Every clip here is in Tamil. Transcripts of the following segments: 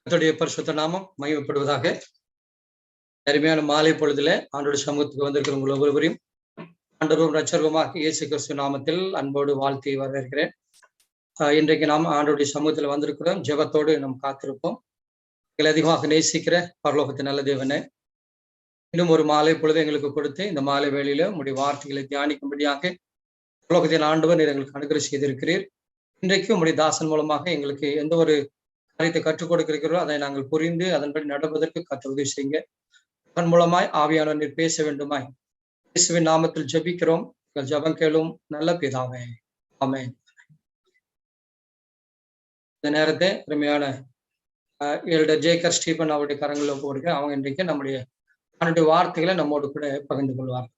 கர்த்தருடைய பரிசுத்த நாமம் மகிமைப்படுவதாக. அருமையான மாலை பொழுதுல ஆண்டோட சமூகத்துக்கு வந்திருக்கிற உங்கள் ஒவ்வொருவரையும் ஆண்டவரும் ரட்சகருமாக இயேசு கிறிஸ்து நாமத்தில் அன்போடு வாழ்த்தி வரவேற்கிறேன். இன்றைக்கு நாம் ஆண்டோடைய சமூகத்தில் வந்திருக்கிறோம். ஜெபத்தோடு நாம் காத்திருப்போம். எங்களை அதிகமாக நேசிக்கிற பரலோகத்தின் நல்ல தேவனே, இன்னும் ஒரு மாலை பொழுது எங்களுக்கு கொடுத்து இந்த மாலை வேளையில உங்களுடைய வார்த்தைகளை தியானிக்கும்படியாக பரலோகத்தின் ஆண்டவர் நீர் எங்களுக்கு அனுகிரகம் செய்திருக்கிறீர். இன்றைக்கு உங்களுடைய தாசன் மூலமாக எங்களுக்கு எந்த ஒரு காரியத்தை கற்றுக் கொடுக்கிறீர்களோ அதை நாங்கள் புரிந்து அதன்படி நடப்பதற்கு கர்த்தர் உதவி செய்யுங்க. அதன் மூலமாய் ஆவியானவர் நீர் பேச வேண்டுமாய் இயேசுவின் நாமத்தில் ஜெபிக்கிறோம். ஜெபம் கேளும் நல்ல பிதாவே, ஆமென். இந்த நேரத்தை அருமையான எல்டர் ஜேக்கர் ஸ்டீபன் அவருடைய கரங்களில் போடுங்க. அவங்க இன்றைக்கு நம்முடைய வார்த்தைகளை நம்மோடு கூட பகிர்ந்து கொள்வார்.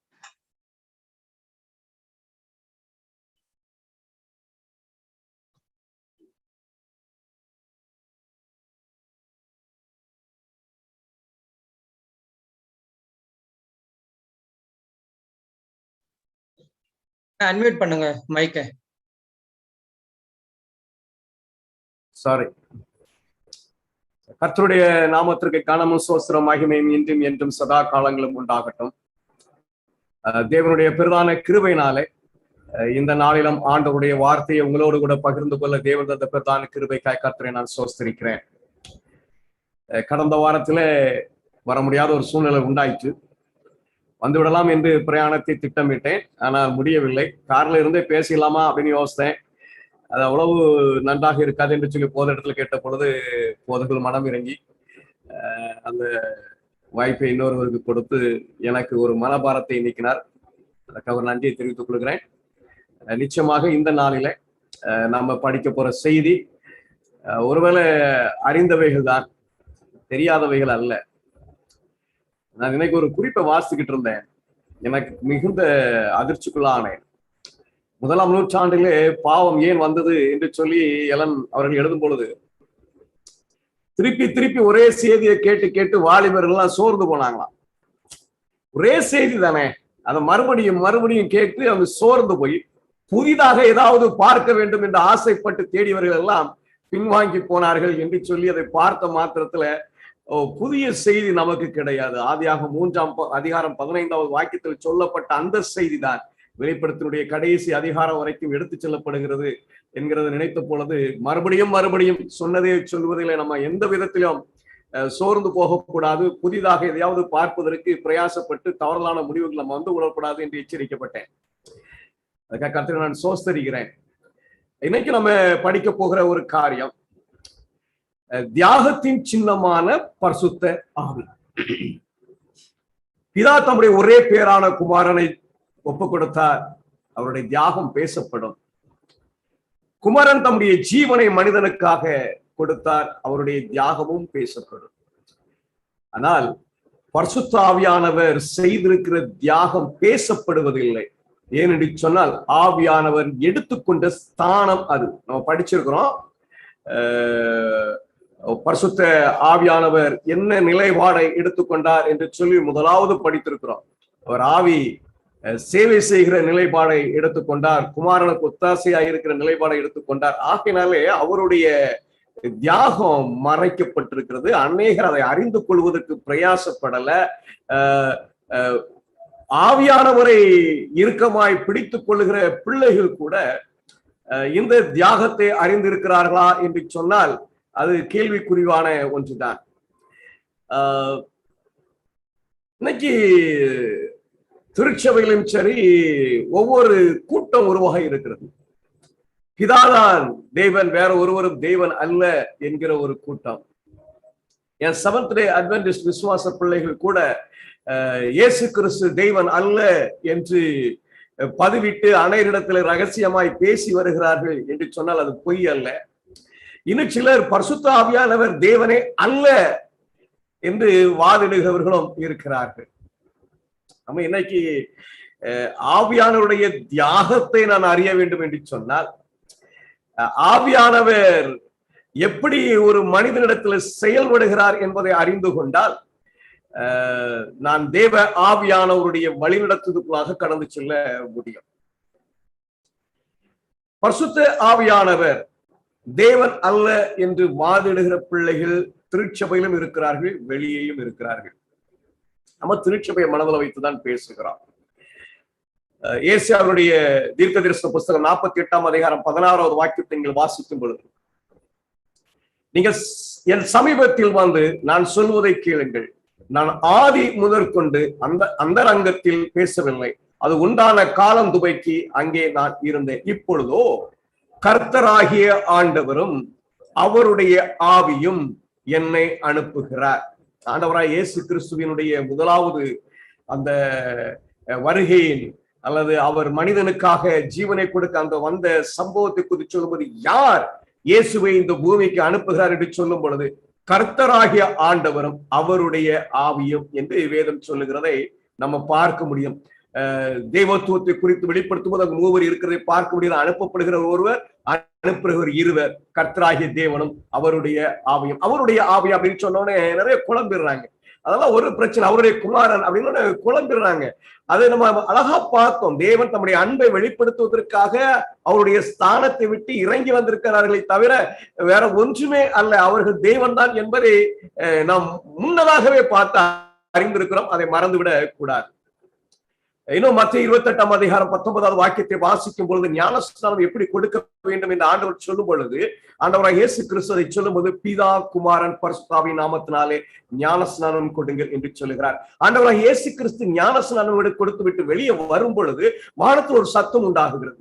அன்மியூட் பண்ணுங்க மைக்கை. சாரி. கர்த்தருடைய நாமத்திற்கு கனமும் சோஸ்திரம் மகிமையும் இன்றும் என்றும் சதா காலங்களும் உண்டாகட்டும். தேவனுடைய பிரதான கிருபையினாலே இந்த நாளிலும் ஆண்டவருடைய வார்த்தையை உங்களோடு கூட பகிர்ந்து கொள்ள தேவன் தந்த பிரதான கிருபைக்காய் கர்த்தரை நான் சோஸ்திரிக்கிறேன். கடந்த வாரத்துல வர முடியாத ஒரு சூழ்நிலை உண்டாயிற்று. வந்துவிடலாம் என்று பிரயாணத்தை திட்டமிட்டேன், ஆனால் முடியவில்லை. கார்ல இருந்தே பேசிடலாமா அப்படின்னு யோசித்தேன். அது அவ்வளவு நன்றாக இருக்காது என்று சொல்லி போத இடத்துல கேட்ட பொழுது போதர்கள் மனம் இறங்கி அந்த வாய்ப்பை இன்னொருவருக்கு கொடுத்து எனக்கு ஒரு மனபாரத்தை நீக்கினார். அதுக்கு அவர் நன்றியை தெரிவித்துக் கொள்கிறேன். நிச்சயமாக இந்த நாளில நம்ம படிக்க போற செய்தி ஒருவேளை அறிந்தவைகள் தான், தெரியாதவைகள் அல்ல. நான் இன்னைக்கு ஒரு குறிப்பை வாசிக்கிட்டு இருந்தேன். எனக்கு மிகுந்த அதிர்ச்சிக்குள்ளானேன். 1ஆம் நூற்றாண்டிலே பாவம் ஏன் வந்தது என்று சொல்லி எலன் அவர்கள் எழுதும் பொழுது திருப்பி திருப்பி ஒரே செய்தியை கேட்டு கேட்டு வாலிபர்கள்லாம் சோர்ந்து போனாங்களாம். ஒரே செய்தி தானே, அதை மறுபடியும் மறுபடியும் கேட்டு அவங்க சோர்ந்து போய் புதிதாக ஏதாவது பார்க்க வேண்டும் என்று ஆசைப்பட்டு தேடியவர்கள் எல்லாம் பின்வாங்கி போனார்கள் என்று சொல்லி அதை பார்த்த மாத்திரத்துல புதிய செய்தி நமக்கு கிடையாது. ஆதியாகமம் 3ஆம் அதிகாரம் 15வது வாக்கியத்தில் சொல்லப்பட்ட அந்த செய்தி தான் வெளிப்படுத்தினுடைய கடைசி அதிகாரம் வரைக்கும் எடுத்து செல்லப்படுகிறது என்கிறத நினைத்த பொழுது மறுபடியும் மறுபடியும் சொன்னதை சொல்வதில் நம்ம எந்த விதத்திலும் சோர்ந்து போகக்கூடாது. புதிதாக எதையாவது பார்ப்பதற்கு பிரயாசப்பட்டு தவறான முடிவுகள் நம்ம வந்து விடக்கூடாது என்று எச்சரிக்கப்பட்டேன். அதுக்காக கர்த்தரை நான் சோஸ்தரிக்கிறேன். இன்னைக்கு நம்ம படிக்க போகிற ஒரு காரியம் தியாகத்தின் சின்னமான பரிசுத்த ஆவி. பிதா தம்முடைய ஒரே பேரான குமாரனை ஒப்பு கொடுத்தார், அவருடைய தியாகம் பேசப்படும். குமாரன் தம்முடைய ஜீவனை மனிதனுக்காக கொடுத்தார், அவருடைய தியாகமும் பேசப்படும். ஆனால் பரிசுத்த ஆவியானவர் செய்திருக்கிற தியாகம் பேசப்படுவதில்லை. ஏனென்று சொன்னால் ஆவியானவர் எடுத்துக்கொண்ட ஸ்தானம் அது. நம்ம படிச்சிருக்கிறோம். பரிசுத்த ஆவியானவர் என்ன நிலைப்பாடை எடுத்துக்கொண்டார் என்று சொல்லி முதலாவது படித்திருக்கிறோம். அவர் ஆவி சேவை செய்கிற நிலைப்பாடை எடுத்துக்கொண்டார், குமாரனுக்கு ஒத்தாசையாக இருக்கிற நிலைப்பாடை எடுத்துக்கொண்டார். ஆகையினாலே அவருடைய தியாகம் மறைக்கப்பட்டிருக்கிறது. அநேகர் அதை அறிந்து கொள்வதற்கு பிரயாசப்படல. ஆவியானவரை இறுக்கமாய் பிடித்துக் கொள்ளுகிற பிள்ளைகள் கூட இந்த தியாகத்தை அறிந்திருக்கிறார்களா என்று சொன்னால் அது கேள்விக்குறிவான ஒன்றுதான். இன்னைக்கு திருச்சபையிலும் சரி ஒவ்வொரு கூட்டம் உருவாக இருக்கிறது. பிதாதான் தேவன், வேற ஒருவரும் தேவன் அல்ல என்கிற ஒரு கூட்டம். என் செவன்த் டே அட்வென்டிஸ்ட் விசுவாச பிள்ளைகள் கூட இயேசு கிறிஸ்து தேவன் அல்ல என்று பதிவிட்டு அனைவரிடத்தில் ரகசியமாய் பேசி வருகிறார்கள் என்று சொன்னால் அது பொய் அல்ல. இன்னும் சிலர் பரிசுத்த ஆவியானவர் தேவனே அல்ல என்று வாதிடுகிறவர்களும் இருக்கிறார்கள். நம்ம இன்னைக்கு ஆவியானவருடைய தியாகத்தை நான் அறிய வேண்டும் என்று சொன்னால், ஆவியானவர் எப்படி ஒரு மனிதனிடத்தில் செயல்படுகிறார் என்பதை அறிந்து கொண்டால் நான் தேவ ஆவியானவருடைய வழிநடத்துவதற்குள்ளாக கடந்து செல்ல முடியும். பரிசுத்த ஆவியானவர் தேவன் அல்ல என்று வாதிடுகிற பிள்ளைகள் திருச்சபையிலும் இருக்கிறார்கள், வெளியேயும் இருக்கிறார்கள். நம்ம திருச்சபையை மனதில் வைத்துதான் பேசுகிறோம். ஏசாயாவுடைய தீர்க்கதரிசன புஸ்தகம் 48ஆம் அதிகாரம் 16வது வாக்கியத்தை நீங்கள் வாசிக்கும் பொழுது, நீங்கள் என் சமீபத்தில் வந்து நான் சொல்வதை கேளுங்கள், நான் ஆதி முதற்கொண்டு அந்த ரங்கத்தில் பேசவில்லை, அது உண்டான காலம் துவக்கி அங்கே நான் இருந்தேன். இப்பொழுதோ கர்த்தராகிய ஆண்டவரும் அவருடைய ஆவியும் என்னை அனுப்புகிறார். ஆண்டவராய் இயேசு கிறிஸ்துவினுடைய முதலாவது அந்த வருகையில் அல்லது அவர் மனிதனுக்காக ஜீவனை கொடுக்க அந்த வந்த சம்பவத்தை குறித்து சொல்லும்போது, யார் இயேசுவை இந்த பூமிக்கு அனுப்புகிறார் என்று சொல்லும் பொழுது, கர்த்தராகிய ஆண்டவரும் அவருடைய ஆவியும் என்று வேதம் சொல்லுகிறதை நம்ம பார்க்க முடியும். தெய்வத்துவத்தை குறித்து வெளிப்படுத்தும் போது அங்கு மூவர் இருக்கிறதை பார்க்க முடியாது. அனுப்பப்படுகிற ஒருவர், அனுப்புகிறவர் இருவர், கர்த்தராகிய தேவனும் அவருடைய ஆவியும். அவருடைய ஆவி அப்படின்னு சொன்னோடனே நிறைய குழம்பிடுறாங்க. அதெல்லாம் ஒரு பிரச்சனை. அவருடைய குமாரன் அப்படின்னு குழம்பிடுறாங்க. அதை நம்ம அழகா பார்த்தோம். தேவன் தம்முடைய அன்பை வெளிப்படுத்துவதற்காக அவருடைய ஸ்தானத்தை விட்டு இறங்கி வந்திருக்கிறார்களே தவிர வேற ஒன்றுமே அல்ல. அவர்கள் தேவன் தான் என்பதை நாம் முன்னதாகவே பார்த்து அறிந்திருக்கிறோம். அதை மறந்துவிடக் கூடாது. இன்னும் மத்திய 28ஆம் அதிகாரம் 19வது வாக்கியத்தை வாசிக்கும் பொழுது, ஞானஸ்நானம் எப்படி கொடுக்க வேண்டும் என்று ஆண்டவர் சொல்லும் பொழுது, ஆண்டவராக இயேசு கிறிஸ்து அதை சொல்லும் போது, பிதா குமாரன் பரிசுத்தாவின் நாமத்தினாலே ஞானஸ்நானம் கொடுங்கள் என்று சொல்லுகிறார். ஆண்டவராக இயேசு கிறிஸ்து ஞானஸ்நானம் கொடுத்து விட்டு வெளியே வரும் பொழுது வானத்தில் ஒரு சத்தம் உண்டாகுகிறது.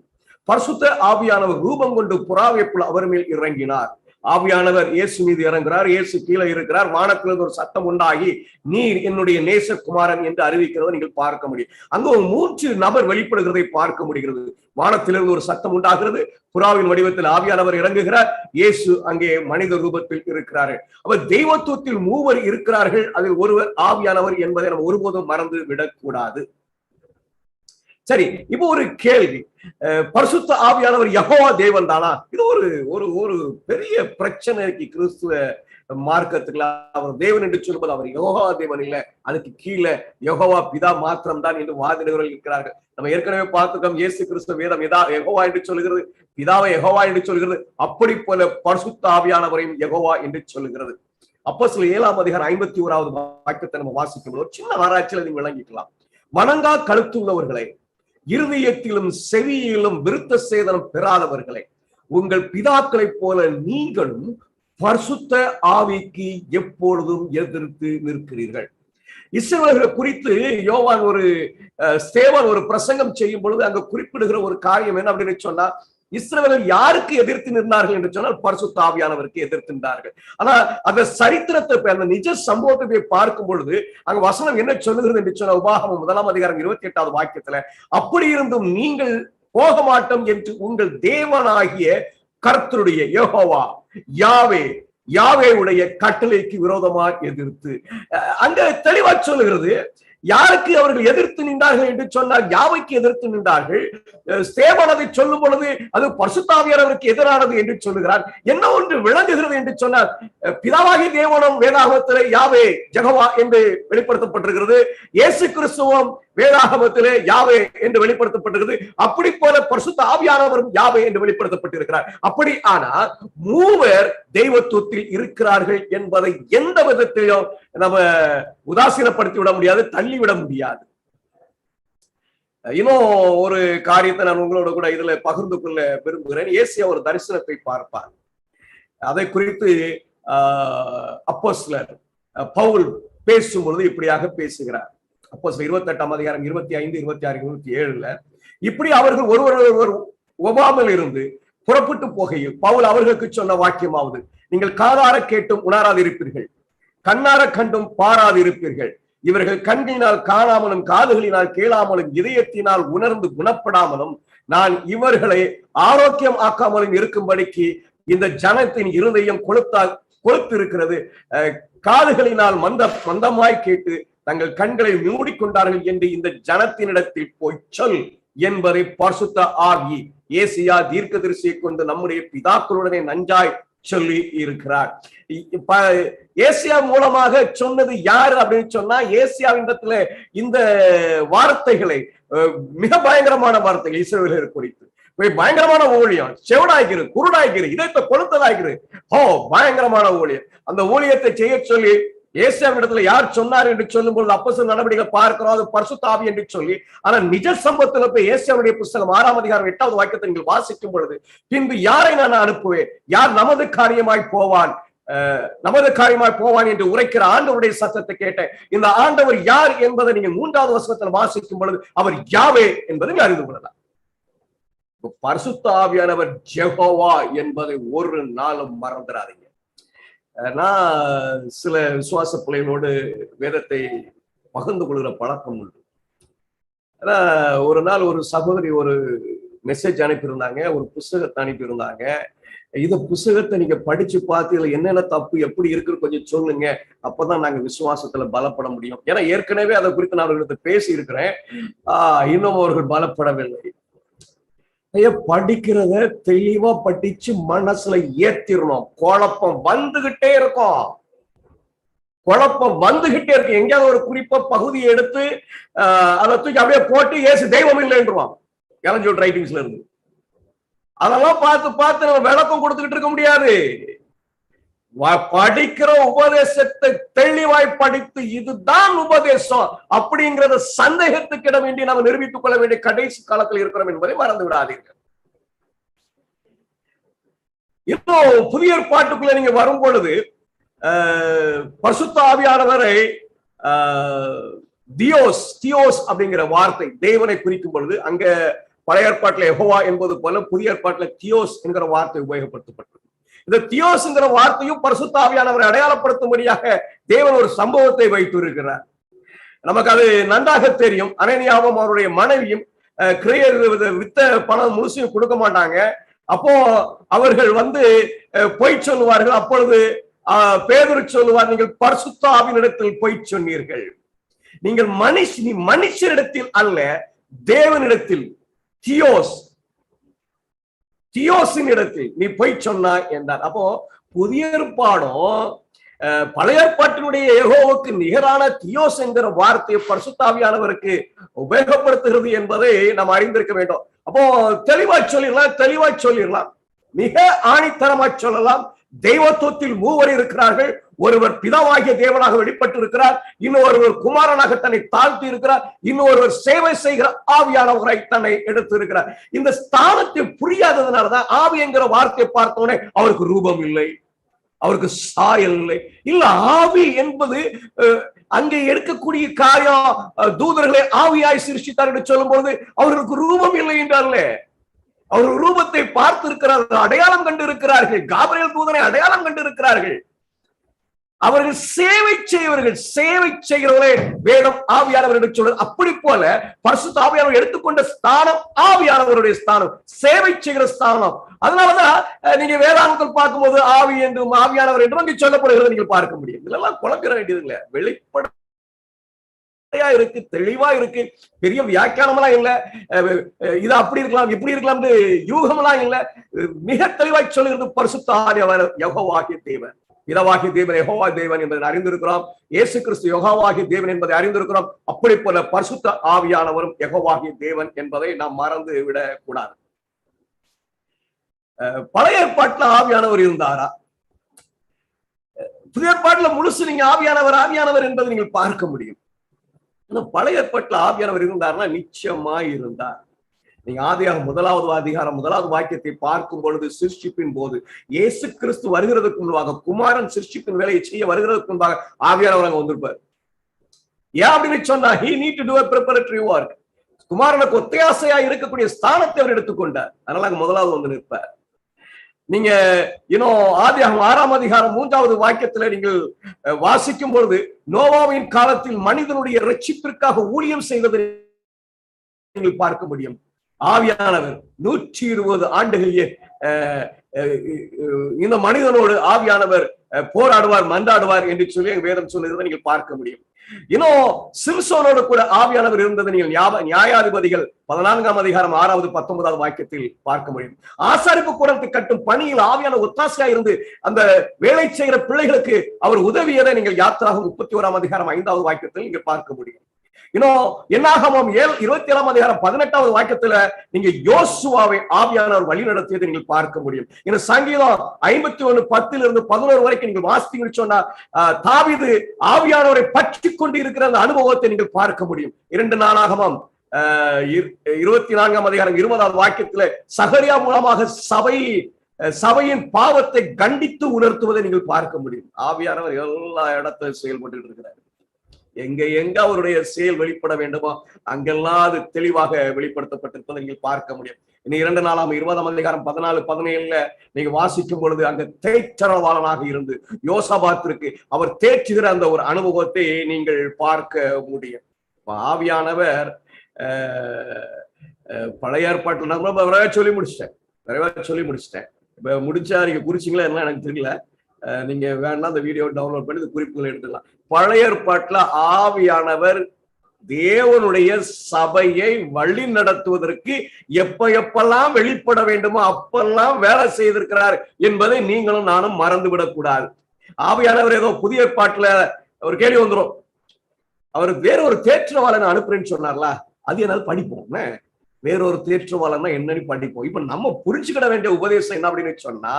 பரிசுத்த ஆவியானவர் ரூபம் கொண்டு புறாவை போல அவர் மேல் இறங்கினார். ஆவியானவர் இயேசு மீது இறங்குகிறார். இயேசு கீழே இருக்கிறார். வானத்திலிருந்து ஒரு சத்தம் உண்டாகி, நீர் என்னுடைய நேசகுமாரன் என்று அறிவிக்கிறதை நீங்கள் பார்க்க முடியும். அங்கு ஒரு 3 நபர் வெளிப்படுகிறதை பார்க்க முடிகிறது. வானத்திலிருந்து ஒரு சத்தம் உண்டாகிறது, புறாவின் வடிவத்தில் ஆவியானவர் இறங்குகிறார், இயேசு அங்கே மனித ரூபத்தில் இருக்கிறார்கள். அப்ப தெய்வத்துவத்தில் 3 இருக்கிறார்கள், அதில் ஒருவர் ஆவியானவர் என்பதை நம்ம ஒருபோதும் மறந்து விடக்கூடாது. சரி, இப்போ ஒரு கேள்வி, பரிசுத்த ஆவியானவர் யெகோவா தேவன் தானா? இது ஒரு ஒரு பெரிய பிரச்சனைக்கு கிறிஸ்துவ மார்க்கத்துக்குள்ள. அவர் தேவன் என்று சொல்லும்போது அவர் யெகோவா தேவன் இல்லை, அதுக்கு கீழே யெகோவா பிதா மாத்திரம் தான் என்று வாதிடுகிறவர்கள் இருக்கிறார்கள். நம்ம ஏற்கனவே பார்த்துக்கோம், இயேசு கிறிஸ்து வேதம் யெகோவா என்று சொல்லுகிறது, பிதாவை யெகோவா என்று சொல்கிறது. அப்படி போல பரிசுத்த ஆவியானவரையும் யெகோவா என்று சொல்லுகிறது. அப்போஸ்தலர் 7ஆம் அதிகாரம் 51வது வாக்கியத்தை நம்ம வாசிக்கும் போது சின்ன ஆராய்ச்சியில நீங்க விளங்கிக்கலாம். வணங்கா கழுத்துள்ளவர்களை, இருதயத்திலும் செவியிலும் விருத்த சேதனம் பெறாதவர்களை, உங்கள் பிதாக்களைப் போல நீங்களும் பரிசுத்த ஆவிக்கு எப்பொழுதும் எதிர்த்து நிற்கிறீர்கள். இஸ்ரவேலர்களை குறித்து யோவான் ஸ்தேவான் ஒரு பிரசங்கம் செய்யும் பொழுது அங்க குறிப்பிடுகிற ஒரு காரியம் என்ன அப்படின்னு சொன்னா, இஸ்ரவேலர் யாருக்கு எதிர்த்து நின்றார்கள் என்று சொன்னால் பரிசுத்த ஆவியானவருக்கு எதிர்த்து நின்றார்கள். ஆனா அந்த சரித்திரத்தை, அந்த நிஜ சம்பவத்தை பார்க்கும் பொழுது அங்க வசனம் என்ன சொல்லுகிறது என்று சொன்ன உபாகமம் 1ஆம் அதிகாரம் 28வது வாக்கியத்துல, அப்படி இருந்தும் நீங்கள் போக மாட்டோம் என்று உங்கள் தேவனாகிய கர்த்தருடைய யெகோவா யாவே உடைய கட்டளைக்கு விரோதமா எதிர்த்து. அங்க தெளிவா சொல்லுகிறது, யாருக்கு அவர்கள் எதிர்த்து நின்றார்கள் என்று சொன்னால் யாவைக்கு எதிர்த்து நின்றார்கள். ஸ்தேவான் அதை சொல்லும் பொழுது அது பரிசுத்த ஆவியானவருக்கு எதிரானது என்று சொல்லுகிறார். என்ன ஒன்று விளங்குகிறது என்று சொன்னால், பிதாவாகிய தேவனும் வேதாகமத்திலே யாவே யெகோவா என்று வெளிப்படுத்தப்பட்டிருக்கிறது, இயேசு கிறிஸ்துவும் வேதாகமத்திலே யாவே என்று வெளிப்படுத்தப்பட்டிருக்கிறது. அப்படி போல பரிசுத்த ஆவியானவரும் யாவே என்று வெளிப்படுத்தப்பட்டிருக்கிறார். அப்படி ஆனால் 3 தெய்வத்துவத்தில் இருக்கிறார்கள் என்பதை எந்த விதத்திலும் நம்ம உதாசீனப்படுத்தி விட முடியாது, தள்ளிவிட முடியாது. இன்னும் ஒரு காரியத்தை நான் உங்களோட கூட இதுல பகிர்ந்து கொள்ள விரும்புகிறேன். ஏசியா ஒரு தரிசனத்தை பார்ப்பார். அதை குறித்து அப்போஸ்தலர் பவுல் பேசும் பொழுது இப்படியாக பேசுகிறார். அப்போஸ்தலர் 28ஆம் அதிகாரம் 25, 26, 27ல இப்படி அவர்கள் ஒருவர் ஒவ்வாமல் இருந்து புறப்பட்டு போகையில் பவுல் அவர்களுக்கு சொன்ன வாக்கியமாவது, நீங்கள் காதார கேட்டும் உணராதிருப்பீர்கள், கண்ணார கண்டும் பாராதிருப்பீர்கள். இவர்கள் கண்களினால் காணாமலும் காதுகளினால் கேளாமலும் இதயத்தினால் உணர்ந்து குணப்படாமலும் நான் இவர்களை ஆரோக்கியம் ஆக்காமலும் இருக்கும்படிக்கு இந்த ஜனத்தின் இருதயம் கொழுத்திருக்கிறது, காதுகளினால் மந்தமாய் கேட்டு தங்கள் கண்களை மூடிக்கொண்டார்கள் என்று இந்த ஜனத்தினிடத்தில் போய் சொல் என்பதை பரிசுத்த ஆவி ஏசியா தீர்க்கதரிசியை கொண்டு நம்முடைய பிதாக்களுடனே நஞ்சாய் சொல்லி இருக்கிறார். ஏசியா மூலமாக சொன்னது யாரு அப்படின்னு சொன்னா, ஏசியாவிடத்துல இந்த வார்த்தைகளை, மிக பயங்கரமான வார்த்தைகள் இஸ்ரவேலர் குறித்து பயங்கரமான ஊழியம், செவடாய்க்கிறது, குருடாய்க்கிறது, இதயத்தை கொளுத்ததாய்க்கிறது. பயங்கரமான ஊழியம். அந்த ஊழியத்தை செய்ய சொல்லி இயேசுவிடத்துல யார் சொன்னார் என்று சொல்லும் பொழுது அப்போஸ்தலர் நடவடிக்கைகளை பார்க்கிறோம், அது பரிசுத்த ஆவி என்று சொல்லி. ஆனா நிஜ சம்பவத்துல போய் இயேசுவுடைய புத்தகம் 6ஆம் அதிகாரம் 8வது வாக்கியத்தை நீங்கள் வாசிக்கும் பொழுது, பின்பு யாரை நான் அனுப்புவேன், யார் நமது காரியமாய் போவான், நமது காரியமாய் போவான் என்று உரைக்கிற ஆண்டவருடைய சத்தத்தை கேட்ட இந்த ஆண்டவர் யார் என்பதை நீங்கள் 3வது வசனத்தில் வாசிக்கும் பொழுது அவர் யாவே என்பதை அறிந்து கொள்ளலாம். பரிசுத்த ஆவியானவர் யெகோவா என்பதை ஒரு நாளும் மறந்துடாதீங்க. நான் சில விசுவாச பிள்ளைகளோடு வேதத்தை பகிர்ந்து கொள்கிற பழக்கம் உண்டு. ஆனா ஒரு நாள் ஒரு சகோதரி ஒரு மெசேஜ் அனுப்பியிருந்தாங்க, ஒரு புஸ்தகத்தை அனுப்பியிருந்தாங்க. இந்த புஸ்தகத்தை நீங்க படிச்சு பார்த்து இதுல என்னென்ன தப்பு எப்படி இருக்குன்னு கொஞ்சம் சொல்லுங்க, அப்பதான் நாங்க விசுவாசத்துல பலப்பட முடியும். ஏன்னா ஏற்கனவே அதை குறித்து நான் அவர்களிடத்துல பேசி இருக்கிறேன். இன்னும் அவர்கள் பலப்படவில்லை. படிக்கிறத தெளிவா படிச்சு மனசுல ஏத்திரணும். குழப்பம் வந்துகிட்டே இருக்கும், குழப்பம் வந்துகிட்டே இருக்கு. எங்கேயாவது ஒரு குறிப்பா பகுதியை எடுத்து அதை தூக்கி அப்படியே போட்டு ஏசு தெய்வம் இல்லைன்றான் எலஞ்சோட் ரைட்டிங்ஸ்ல இருந்து. அதெல்லாம் பார்த்து பார்த்து நம்ம விளக்கம் கொடுத்துக்கிட்டு இருக்க முடியாது. படிக்கிற உபதேசத்தை தெளிவாய் படித்து இதுதான் உபதேசம் அப்படிங்கிறத சந்தேகத்துக்கு இட வேண்டி நம்ம நிரூபித்துக் கொள்ள வேண்டிய கடைசி காலத்தில் இருக்கிறோம் என்பதை மறந்து விடாதீர்கள். இப்போ புதிய ஏற்பாட்டுக்குள்ள நீங்க வரும் பொழுது பரிசுத்த ஆவியானவரை தியோஸ் அப்படிங்கிற வார்த்தை தேவனை குறிக்கும் பொழுது அங்க பழைய ஏற்பாட்டில் யெகோவா என்பது போல புதிய ஏற்பாட்டில் தியோஸ் என்கிற வார்த்தை உபயோகப்படுத்தப்பட்டது. இந்த தியோஸ் என்கிற வார்த்தையும் பரிசுத்த ஆவியானவரை அடையாளப்படுத்தும்படியாக தேவன் ஒரு சம்பவத்தை வைத்து இருக்கிறார். நமக்கு அது நன்றாக தெரியும். அனனியாவும் அவருடைய மனைவியும் கிரேயர் வித்த பணம் முழுசையும் கொடுக்க மாட்டாங்க. அப்போ அவர்கள் பொய் சொல்லுவார்கள். அப்பொழுது பேதுரு சொல்லுவார், நீங்கள் பரிசுத்த ஆவியினிடத்தில் பொய் சொன்னீர்கள், நீங்கள் மனுஷனிடத்தில் அல்ல தேவனிடத்தில் தியோஸின் இடத்தில் நீ பொய் சொன்னாய் என்றார். அப்போ புதிய ஏற்பாடும் பழைய ஏற்பாட்டினுடைய யெகோவாவுக்கு நிகரான தியோஸ் என்கிற வார்த்தையை பரிசுத்த ஆவியானவருக்கு உபயோகப்படுத்துகிறது என்பதை நாம் அறிந்திருக்க வேண்டும். அப்போ தெளிவாய் சொல்லிடலாம், மிக ஆணித்தரமாய் சொல்லலாம். தெய்வத்துவத்தில் மூவர் இருக்கிறார்கள். ஒருவர் பிதாவாகிய தேவனாக வெளிப்பட்டு இருக்கிறார், இன்னொருவர் குமாரனாக தன்னை தாழ்த்தி இருக்கிறார், இன்னொருவர் சேவை செய்கிற ஆவியானவரை தன்னை எடுத்து இருக்கிறார். இந்த ஸ்தானத்தை புரியாததுனாலதான் ஆவி என்கிற வார்த்தையை பார்த்தோன்னே அவருக்கு ரூபம் இல்லை, அவருக்கு சாயல் இல்லை. இல்ல, ஆவி என்பது அங்கே எடுக்கக்கூடிய காரியம். தூதர்களை ஆவியாய் சிருஷ்டித்தார் என்று சொல்லும் பொழுது அவர்களுக்கு ரூபம் இல்லை என்றார்களே, அவர்கள் ரூபத்தை பார்த்து இருக்கிறார்கள், அடையாளம் கண்டு இருக்கிறார்கள். காபிரியேல் தூதனை அடையாளம் கண்டு இருக்கிறார்கள். அவர்கள் சேவை செய்கிறவர்களே வேதம் ஆவியானவர் என்று சொல்றது. அப்படி போல பரிசுத்த ஆவியானவர் எடுத்துக்கொண்ட ஸ்தானம் ஆவியானவருடைய ஸ்தானம், சேவை செய்கிற ஸ்தானம். அதனாலதான் நீங்க வேதாந்தத்தில் பார்க்கும்போது ஆவி என்றும் ஆவியானவர் என்றும் அங்கே சொல்லப்படுகிறது நீங்கள் பார்க்க முடியும். இதெல்லாம் குழப்பிட வேண்டியது இல்லை, வெளிப்பட இருக்கு, தெளிவா இருக்கு. பெரிய வியாக்கியானமெல்லாம் இல்ல, இது அப்படி இருக்கலாம் இப்படி இருக்கலாம் யூகமெல்லாம் இல்ல. மிக தெளிவாய் சொல்லுகிறது பரிசுத்த ஆவியானவர் யெகோவாகிய தேவன், பிதாவாகிய தேவன் யெகோவா தேவன் என்பதை அறிந்திருக்கிறோம். இயேசு கிறிஸ்து யெகோவாகிய தேவன் என்பதை அறிந்திருக்கிறோம். அப்படி போல பரிசுத்த ஆவியானவரும் யெகோவாகிய தேவன் என்பதை நாம் மறந்து விடக் கூடாது. பழைய ஏற்பாட்டுல ஆவியானவர் இருந்தாரா? புதிய ஏற்பாட்டுல முழுசு நீங்க ஆவியானவர் என்பதை நீங்கள் பார்க்க முடியும். பழைய ஏற்பாட்டுல ஆவியானவர் இருந்தார்னா நிச்சயமா இருந்தார். நீங்க ஆதியாகமம் 1வது அதிகாரம் 1வது வாக்கியத்தை பார்க்கும் பொழுது சிருஷ்டிப்பின் போது இயேசு கிறிஸ்து வருகிறதுக்கு முன்பாக, குமாரன் சிருஷ்டிப்பின் வேலையை செய்ய வருகிறதுக்கு முன்பாக ஆவியானவர் அங்க வந்திருப்பார். ஏன் அப்படின்னு சொன்னா, he need to do a preparatory work. குமாரனுக்கு ஒத்தையாசையா இருக்கக்கூடிய ஸ்தானத்தை அவர் எடுத்துக்கொண்டார். அதனால அங்க 1வது நிற்பார். நீங்க ஆதியாகமம் 6ஆம் அதிகாரம் 3வது வாக்கியத்துல நீங்கள் வாசிக்கும் பொழுது நோவாவின் காலத்தில் மனிதனுடைய ரட்சிப்பிற்காக ஊழியம் செய்வதை நீங்கள் பார்க்க முடியும். ஆவியானவர் 120 ஆண்டுகளிலே இந்த மனிதனோடு ஆவியானவர் போராடுவார், மன்றாடுவார் என்று சொல்லி வேதம் சொல்லுகிறதை நீங்கள் பார்க்க முடியும். சிம்சோனோடு கூட ஆவியானவர் இருந்தது நீங்கள் நியாயாதிபதிகள் 14ஆம் அதிகாரம் 6வது 19வது வாக்கியத்தில் பார்க்க முடியும். ஆசாரிப்பு கூடத்தை கட்டும் பணியில் ஆவியான ஒத்தாசையா இருந்து அந்த வேலை செய்கிற பிள்ளைகளுக்கு அவர் உதவியதை நீங்கள் யாத்திராகம் 31ஆம் அதிகாரம் 5வது வாக்கியத்தில் நீங்க பார்க்க முடியும். இன்னும் என்னாகமம் 27:18 வாக்கியத்துல நீங்க யோசுவாவை ஆவியானவர் வழி நடத்தியதை நீங்கள் பார்க்க முடியும். இன்னும் சங்கீதம் 51:10 வரைக்கும் நீங்கள் வாசித்தீங்கன்னு சொன்னா தாவீது ஆவியானவரை பற்றி கொண்டு இருக்கிற அந்த அனுபவத்தை நீங்கள் பார்க்க முடியும். 2 நாளாகமம் 24:20 வாக்கியத்துல சகரியா மூலமாக சபையின் பாவத்தை கண்டித்து உணர்த்துவதை நீங்கள் பார்க்க முடியும். ஆவியானவர் எல்லா இடத்திலும் செயல்பட்டு இருக்கிறார். எங்க அவருடைய செயல் வெளிப்பட வேண்டுமோ அங்கெல்லாம் அது தெளிவாக வெளிப்படுத்தப்பட்டிருப்பதை நீங்கள் பார்க்க முடியும். இன்னும் 2 நாளாகமம் 14:17 நீங்க வாசிக்கும் பொழுது அங்க தேற்றரவாளனாக இருந்து யோசாபாத்திற்கு அவர் தேற்றுகிற அந்த ஒரு அனுபவத்தை நீங்கள் பார்க்க முடியும். ஆவியானவர் பழைய ஏற்பாட்டில் நான் விரைவா சொல்லி முடிச்சிட்டேன். இப்ப முடிச்சா நீங்க குறிச்சிங்களா என்ன எனக்கு தெரியல. நீங்க வேணா அந்த வீடியோ டவுன்லோட் பண்ணி குறிப்புகளை எடுத்துக்கலாம். பழைய ஏற்பாட்டுல ஆவியானவர் தேவனுடைய சபையை வழி நடத்துவதற்கு எப்பெல்லாம் வெளிப்பட வேண்டுமோ அப்பெல்லாம் வேலை செய்திருக்கிறார் என்பதை நீங்களும் நானும் மறந்துவிடக் கூடாது. ஆவியானவர் ஏதோ புதிய ஏற்பாட்டுல ஒரு கேள்வி வந்துடும், அவர் வேறொரு தேற்றவாளனை அனுப்புறேன்னு சொன்னார்ல, அது என்னால படிப்போம். வேறொரு தேற்றவாளன்னா என்னன்னு படிப்போம். இப்ப நம்ம புரிஞ்சுக்கிட வேண்டிய உபதேசம் என்ன அப்படின்னு சொன்னா,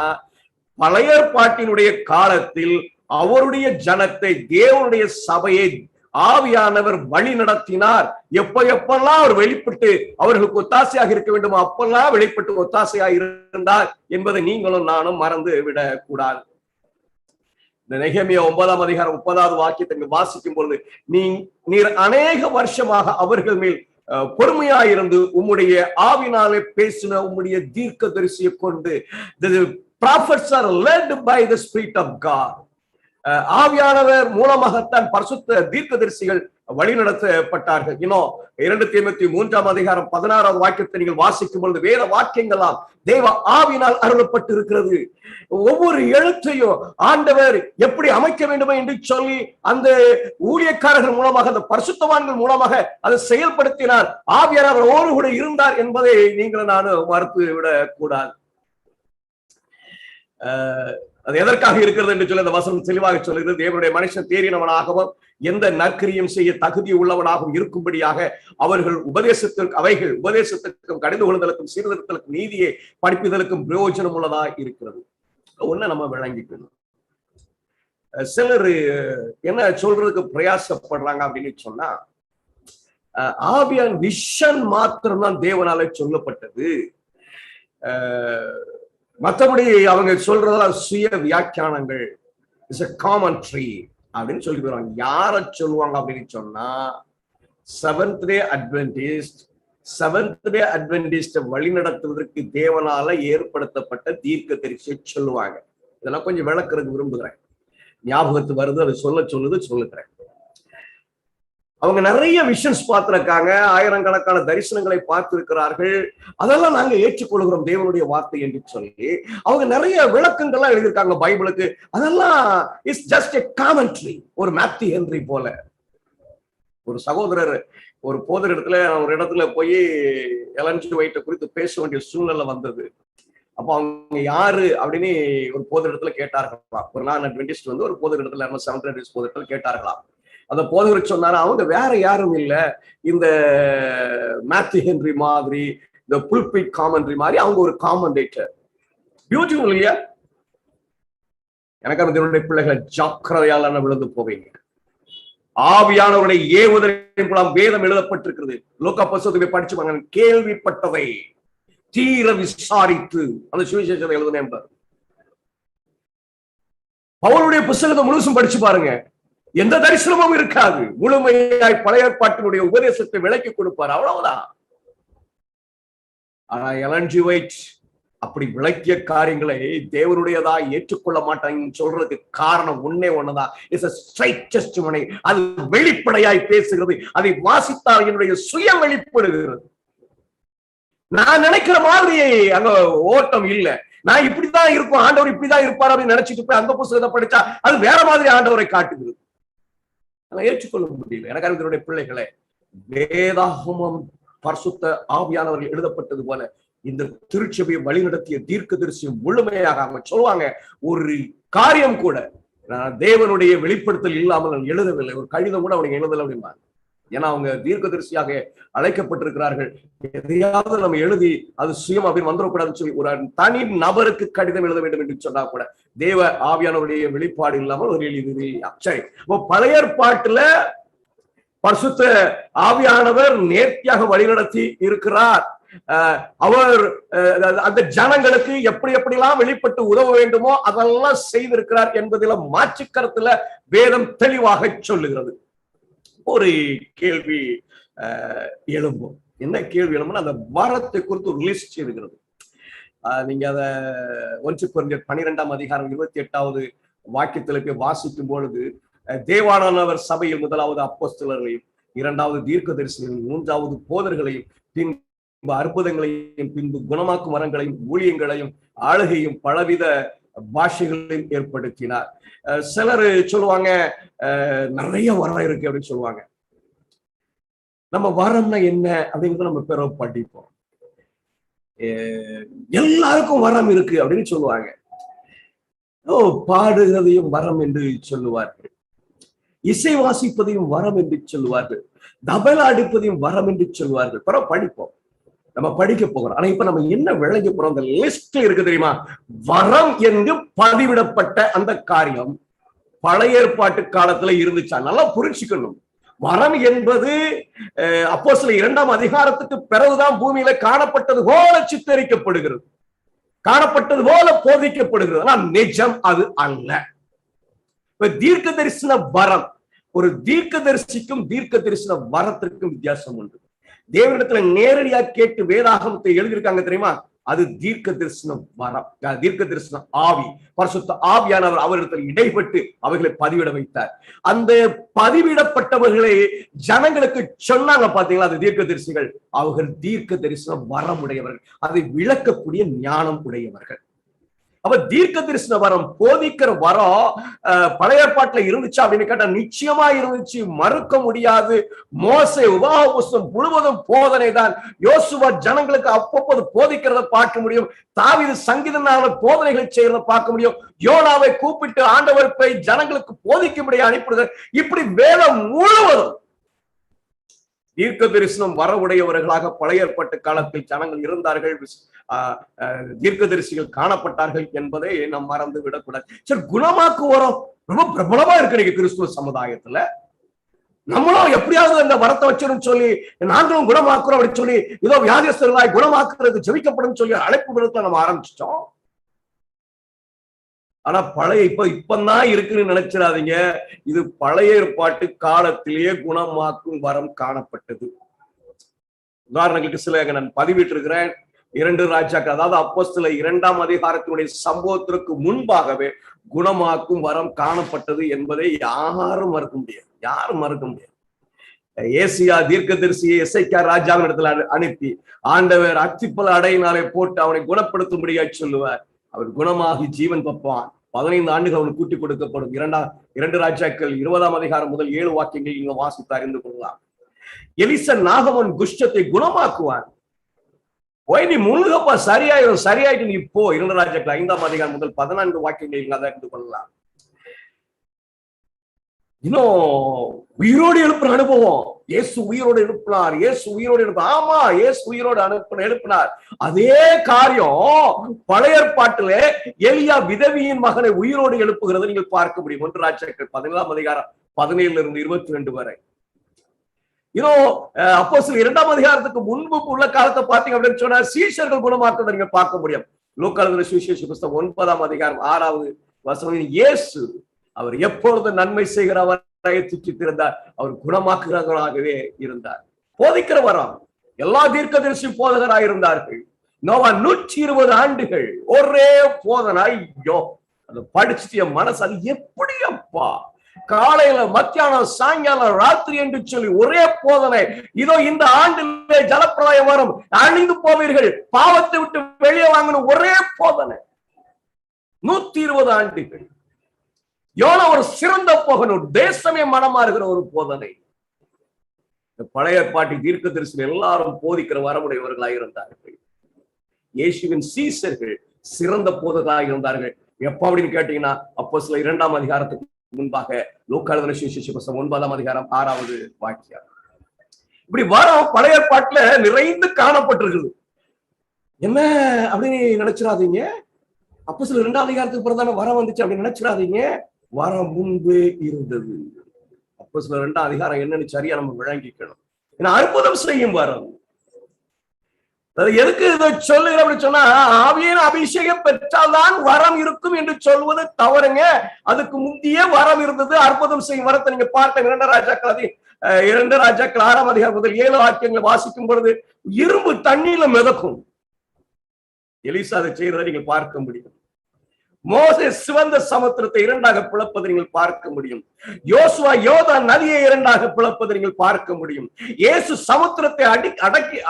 பழைய ஏற்பாட்டினுடைய காலத்தில் அவருடைய ஜனத்தை தேவனுடைய சபையை ஆவியானவர் வழி நடத்தினார். எப்பெல்லாம் அவர் வெளிப்பட்டு அவர்களுக்கு ஒத்தாசையாக இருக்க வேண்டுமோ அப்பெல்லாம் வெளிப்பட்டு ஒத்தாசையாக இருந்தார் என்பதை நீங்களும் நானும் மறந்து விடக் கூடாது. இந்த நெகேமியா 9:30 வாக்கியத்தை வாசிக்கும் பொழுது, நீர் அநேக வருஷமாக அவர்கள் மேல் பொறுமையாயிருந்து உம்முடைய ஆவினாலே பேசின உம்முடைய தீர்க்கதரிசியை கொண்டு, the prophets are led by the Spirit of God. ஆவியானவர் மூலமாகத்தான் பரிசுத்த தீர்க்கதரிசிகள் வழிநடத்தப்பட்டார்கள். இன்னும் 2 தீமோத்தேயு 3:16 வாக்கியத்தை நீங்கள் வாசிக்கும் பொழுது வேத வாக்கியங்களாம் தேவ ஆவியினால் அருளப்பட்டு இருக்கிறது. ஒவ்வொரு எழுத்தையும் ஆண்டவர் எப்படி அமைக்க வேண்டுமோ என்று சொல்லி அந்த ஊழியக்காரர்கள் மூலமாக, அந்த பரிசுத்தவான்கள் மூலமாக அதை செயல்படுத்தினார். ஆவியானவர் ஓடு கூட இருந்தார் என்பதை நீங்கள் நானும் மறுத்து விடக் கூடாது. அது எதற்காக இருக்கிறது என்று சொல்லி அந்த வசனம் தெளிவாக சொல்லுகிறது. தேவனுடைய மனுஷன் தேறினவனாகவும் எந்த நற்கிரியும் செய்ய தகுதி உள்ளவனாகவும் இருக்கும்படியாக அவர்கள் உபதேசத்திற்கும் கடிந்து கொள்ளுதலுக்கும் சீர்திருத்தலுக்கும் நீதியை படிப்புதலுக்கும் பிரயோஜனம் உள்ளதா இருக்கிறது. ஒண்ணு நம்ம விளங்கிக்கணும். சிலர் என்ன சொல்றதுக்கு பிரயாசப்படுறாங்க அப்படின்னு சொன்னா, ஆவியான் விஷன் மாத்திரம்தான் தேவனால சொல்லப்பட்டது, மற்றபடி அவங்க சொல்றதெல்லாம் சுய வியாக்கியானங்கள், இட்ஸ் எ காமெண்ட்ரி அப்படின்னு சொல்லி போறாங்க. யார சொல்லுவாங்க அப்படின்னு சொன்னா, செவன்த் டே அட்வென்டிஸ்ட் வழி நடத்துவதற்கு தேவனால ஏற்படுத்தப்பட்ட தீர்க்க தரிசியை சொல்லுவாங்க. இதெல்லாம் கொஞ்சம் விளக்குறதுக்கு விரும்புகிறேன். ஞாபகத்து வருது, அதை சொல்லுகிறேன். அவங்க நிறைய விஷன்ஸ் பார்த்திருக்காங்க, ஆயிரக்கணக்கான தரிசனங்களை பார்த்திருக்கிறார்கள். அதெல்லாம் நாங்க ஏற்றுக்கொள்கிறோம் தேவனுடைய வார்த்தை என்று சொல்லி அவங்க நிறைய விளக்கங்கள்லாம் எழுதியிருக்காங்க பைபிளுக்கு. அதெல்லாம் இட்ஸ் ஜஸ்ட் எ காமெண்ட்ரி. ஒரு மேத்யூ ஹென்றி போல ஒரு சகோதரர் ஒரு போதர் இடத்துல போய் எலன் ஜி ஒயிட்டை குறித்து பேச வேண்டிய சூழ்நிலை வந்தது. அப்போ அவங்க யாரு அப்படின்னு ஒரு போதர் இடத்துல கேட்டார்களாம். ஒரு நான் அட்வென்டிஸ்ட் வந்து ஒரு போதர் இடத்துல செவன்த் அட்வென்டிஸ்ட் போதர் இடத்துல கேட்டார்களாம். அந்த போதகர் சொன்னாரு, அவங்க வேற யாரும் இல்லை, இந்த மேத்யூ ஹென்றி மாதிரி, இந்த புல்பிட் காமெண்ட்ரி மாதிரி அவங்க ஒரு காமெண்டேட்டர். பியூட்டிஃபுல் இல்லையா? எனக்கு அந்த பிள்ளைகளை ஜாக்கிரதையால விழுந்து போவீங்க. ஆவியானவருடைய ஏவுதலின் மூலம் வேதம் எழுதப்பட்டிருக்கிறது. லூக்கா புத்தகத்தை படிச்சு பாருங்க. கேள்விப்பட்டதை தீர விசாரித்து அந்த சுவிசேஷத்தை எழுதுன என்பார். பவுலுடைய புத்தகத்தை முழுசும் படிச்சு பாருங்க. எந்த தரிசனமும் இருக்காது. முழுமையாய் பழைய ஏற்பாட்டினுடைய உபதேசத்தை விளக்கி கொடுப்பார், அவ்வளவுதான். ஆனா எலன் ஜி ஒயிட் அப்படி விளக்கிய காரியங்களை தேவனுடையதா ஏற்றுக்கொள்ள மாட்டாங்கன்னு சொல்றதுக்கு காரணம் ஒண்ணுதான். It's a straight testimony. அது வெளிப்படையாய் பேசுகிறது. அதை வாசித்தால் என்னுடைய சுயம் வெளிப்படுகிறது. நான் நினைக்கிற மாதிரி அங்க ஓட்டம் இல்லை. நான் இப்படித்தான் இருக்கும், ஆண்டவர் இப்படிதான் இருப்பார் அப்படின்னு நினைச்சிட்டு போய் அந்த புத்தகத்தை படிச்சா அது வேற மாதிரி ஆண்டவரை காட்டுகிறது. ஏற்றுக்கொள்ள முடியல. எனக்கு அவர்களுடைய பிள்ளைகளை, வேதாகமம் பரிசுத்த ஆவியானவர்கள் எழுதப்பட்டது போல இந்த திருச்சபையை வழிநடத்திய தீர்க்கதரிசியும் முழுமையாக அவங்க சொல்லுவாங்க, ஒரு காரியம் கூட நான் தேவனுடைய வெளிப்படுத்தல் இல்லாமல் நான் எழுதவில்லை, ஒரு கடிதம் கூட அவனுக்கு எழுதல அப்படிம்பாங்க. ஏன்னா அவங்க தீர்க்கதரிசியாக அழைக்கப்பட்டிருக்கிறார்கள். எதையாவது நம்ம எழுதி அது சுயம் அப்படின்னு வந்துடக்கூடாதுன்னு சொல்லி ஒரு தனி நபருக்கு கடிதம் எழுத வேண்டும் என்று சொன்னா கூட தேவ ஆவியானவருடைய வெளிப்பாடு இல்லாமல் ஒரு எழுதியா. சரி, இப்போ பழைய ஏற்பாட்டுல பரிசுத்த ஆவியானவர் நேர்த்தியாக வழிநடத்தி இருக்கிறார். அவர் அந்த ஜனங்களுக்கு எப்படி எப்படிலாம் வெளிப்பட்டு உதவ வேண்டுமோ அதெல்லாம் செய்திருக்கிறார் என்பதில மாற்று கருத்துல வேதம் தெளிவாக சொல்லுகிறது. ஒரு கேள்வி எழும்பும். என்ன கேள்வி எழும்பும்? அந்த வரத்தை குறித்து ஒரு லிஸ்ட் இருக்கிறது. நீங்க அத 1 கொரிந்தியர் 12ஆம் அதிகாரம் 28வது வாக்கியத்துல போய் வாசிக்கும் பொழுது தேவானவர் சபையில் முதலாவது அப்போஸ்தலர்களையும், 2வது தீர்க்கதரிசிகளையும், 3வது போதர்களையும், பின்பு அற்புதங்களையும், பின்பு குணமாக்கும் வரங்களையும், ஊழியங்களையும், ஆளுகையும், பலவித பாஷைகளையும் ஏற்படுத்தினார். சிலர் சொல்லுவாங்க நிறைய வரம் இருக்கு அப்படின்னு சொல்லுவாங்க. நம்ம வரம்னா என்ன அப்படிங்கிறத நம்ம பிற படிப்போம். எல்லாருக்கும் வரம் இருக்கு அப்படின்னு சொல்லுவாங்க. பாடுகிறதையும் வரம் என்று சொல்லுவார்கள், இசை வாசிப்பதையும் வரம் என்று சொல்லுவார்கள், தபலா அடிப்பதையும் வரம் என்று சொல்லுவார்கள். பிற படிப்போம், நம்ம படிக்க போகிறோம். ஆனா இப்ப நம்ம என்ன விளங்க போறோம்? அந்த லிஸ்ட் இருக்கு தெரியுமா? வரம் என்று பதிவிடப்பட்ட அந்த காரியம் பழைய ஏற்பாட்டு காலத்துல இருந்துச்சா? நல்லா புரிஞ்சுக்கணும். வரம் என்பது அப்போஸ்தலர் 2ஆம் அதிகாரத்துக்கு பிறகுதான் பூமியில காணப்பட்டது போல சித்தரிக்கப்படுகிறது, காணப்பட்டது போல போதிக்கப்படுகிறது. ஆனா நிஜம் அது அல்ல. தீர்க்க தரிசன வரம், ஒரு தீர்க்க தரிசிக்கும் தீர்க்க தரிசன வரத்திற்கும் வித்தியாசம் உண்டு. தேவனிடத்துல நேரடியா கேட்டு வேதாகமத்தை எழுதியிருக்காங்க தெரியுமா? அது தீர்க்க தரிசனம் வரம், தீர்க்க தரிசன ஆவி, பரிசுத்த ஆவியானவர் அவரிடத்தில் இடைப்பட்டு அவர்களை பதிவிட வைத்தார். அந்த பதிவிடப்பட்டவர்களை ஜனங்களுக்கு சொன்னாங்க பாத்தீங்களா, அது தீர்க்க தரிசிகள். அவர்கள் தீர்க்க தரிசன வரம் உடையவர்கள், அதை விளக்கக்கூடிய ஞானம் உடையவர்கள். அப்ப தீர்க்க தரிசன வரம், போதிக்கிற வரம் பழைய ஏற்பாட்டுல இருந்துச்சு அப்படின்னு கேட்டா நிச்சயமா இருந்துச்சு, மறுக்க முடியாது. மோசே உபவாசம் முழுவதும் போதனை தான். யோசுவா ஜனங்களுக்கு அப்பப்போது போதிக்கிறத பார்க்க முடியும். தாவீது சங்கீதனால போதனைகளை செய்யறத பார்க்க முடியும். யோனாவை கூப்பிட்டு ஆண்டவர் போய் ஜனங்களுக்கு போதிக்கும்படி அனுப்பிடுது. இப்படி வேதம் முழுவதும் தீர்க்க தரிசனம் வர உடையவர்களாக பழைய ஏற்பாட்டு காலத்தில் ஜனங்கள் இருந்தார்கள், தீர்க்கதரிசிகள் காணப்பட்டார்கள் என்பதை நாம் மறந்து விடக்கூடாது. சரி, குணமாக்கு வரோம் ரொம்ப பிரபலமா இருக்கு கிறிஸ்துவ சமுதாயத்துல. நம்மளும் எப்படியாவது அந்த வரத்தை வச்சிடும் சொல்லி நாங்களும் குணமாக்குறோம் அப்படின்னு சொல்லி ஏதோ வியாதிஸ்தர்களாய் குணமாக்குறது ஜெபிக்கப்படும் சொல்லி அழைப்பு விடத்துல நம்ம ஆரம்பிச்சிட்டோம். ஆனா பழைய இப்பதான் இருக்குன்னு நினைச்சிடாதீங்க. இது பழைய ஏற்பாட்டு காலத்திலேயே குணமாக்கும் வரம் காணப்பட்டது. உதாரணங்களுக்கு சில நான் பதிவிட்டு இருக்கிறேன். 2 ராஜாக்கள், அதாவது அப்போஸ்தலர் 2ஆம் அதிகாரத்தினுடைய சம்பவத்திற்கு முன்பாகவே குணமாக்கும் வரம் காணப்பட்டது என்பதை யாரும் மறுக்க முடியாது, யாரும் மறுக்க முடியாது. ஏசியா தீர்க்கதரிசியை எசேக்கியா ராஜாவின் இடத்துல அனுப்பி ஆண்டவர் அத்திப்பழ அடையினாலே போட்டு அவனை குணப்படுத்தும்படியா சொல்லுவார். அவர் குணமாகி ஜீவன் பப்பான். 15 ஆண்டுகள் அவனுக்கு கூட்டி கொடுக்கப்படும். 2 ராஜாக்கள் 20ஆம் அதிகாரம் முதல் 7 வாக்கியங்கள் நீங்க வாசித்து அறிந்து கொள்ளலாம். எலிசா நாகமன் குஷ்டத்தை குணமாக்குவான். போய் நீ முழுகப்பா, சரியாயிரும், சரியாயிட்டு நீ போ. 2 ராஜாக்கள் 5ஆம் அதிகாரம் முதல் 14 வாக்கியங்கள் நீங்க அதை அறிந்து கொள்ளலாம். இன்னும் உயிரோடு எழுப்புற அனுபவம். இயேசு உயிரோடு எழுப்பினார், இயேசு உயிரோடு எழுப்பினார். ஆமா, இயேசு உயிரோடு எழுப்பினார். அதே காரியம் பழைய ஏற்பாட்டில எலியா விதவியின் மகனை உயிரோடு எழுப்புகிறது நீங்கள் பார்க்க முடியும். 1 ராஜாக்கள் 17ஆம் அதிகாரம் 17 இருந்து 22 வரை. அப்போஸ்தலர் 2ஆம் அதிகாரத்துக்கு முன்பு உள்ள காலத்தை பார்த்தீங்க அப்படின்னு சொன்னா சீஷர்கள் குணமாக்குறதை நீங்க பார்க்க முடியும். லூக்கா எழுதின சுவிசேஷ புத்தகம் 9ஆம் அதிகாரம் 6வது வசனம், இயேசு அவர் எப்பொழுது நன்மை செய்கிறவரை சுற்றித்திருந்தார், அவர் குணமாக்குகிறவராகவே இருந்தார். போதிக்கிற வரம், எல்லா தீர்க்கதரிசி போதகராக இருந்தார்கள். நோவா 120 ஆண்டுகள் ஒரே போதனாய். ஐயோ, அதை படிச்சுட்டு என் மனசு அது எப்படி அப்பா, காலையில மத்தியானம் சாயங்காலம் ராத்திரி என்று சொல்லி ஒரே போதனை. இதோ இந்த ஆண்டிலே ஜலப்பிரளயம் வரும், அழிந்து போவீர்கள், பாவத்தை விட்டு வெளியே வாங்கணும், ஒரே போதனை 120 ஆண்டுகள். யோனா ஒரு சிறந்த போகணும், தேசமே மனமாறுகிற ஒரு போதனை. பழைய ஏற்பாட்டு தீர்க்கதரிசி எல்லாரும் போதிக்கிற வரமுடையவர்களாக இருந்தார்கள். இயேசுவின் சீஷர்கள் சிறந்த போதகராக இருந்தார்கள். எப்ப அப்படின்னு கேட்டீங்கன்னா அப்போஸ்தலர் 2ஆம் அதிகாரத்துக்கு முன்பாக லூக்கா எழுதின சுவிசேஷ புத்தகம் 9ஆம் அதிகாரம் 6வது வாக்கியம். இப்படி வரம் பழைய ஏற்பாட்டுல நிறைந்து காணப்பட்டிருக்குது. என்ன அப்படின்னு நினைச்சிடாதீங்க. அப்போஸ்தலர் 2ஆம் அதிகாரத்துக்கு பிறகு தானே வரம் வந்துச்சு அப்படின்னு நினைச்சிடாதீங்க. வரம் முன்பே இருந்தது. அப்போஸ்தலர் 2ஆம் அதிகாரம் என்னன்னு சரியா நம்ம விளங்கிக்கணும். ஏன்னா அற்புதம் செய்யும் வரம். எதுக்கு இதை சொல்லுங்க அப்படின்னு சொன்னா, ஆவியின் அபிஷேகம் பெற்றால்தான் வரம் இருக்கும் என்று சொல்வது தவறுங்க. அதுக்கு முந்தைய வரம் இருந்தது. அற்புதம் செய்யும் வரத்தை நீங்க பார்த்த 2 ராஜாக்கள் 6ஆம் அதிகாரம் முதல் 7 வாக்கியங்களை வாசிக்கும் பொழுது இரும்பு தண்ணீர்ல மிதக்கும். எலிசா அதை செய்யறதை நீங்கள் பார்க்க முடியும். மோசே சிவந்த சமுத்திரத்தை 2ஆக பிளப்பதை நீங்கள் பார்க்க முடியும். யோசுவா யோர்தான் நதியை 2ஆக பிளப்பதை நீங்கள் பார்க்க முடியும். இயேசு சமுத்திரத்தை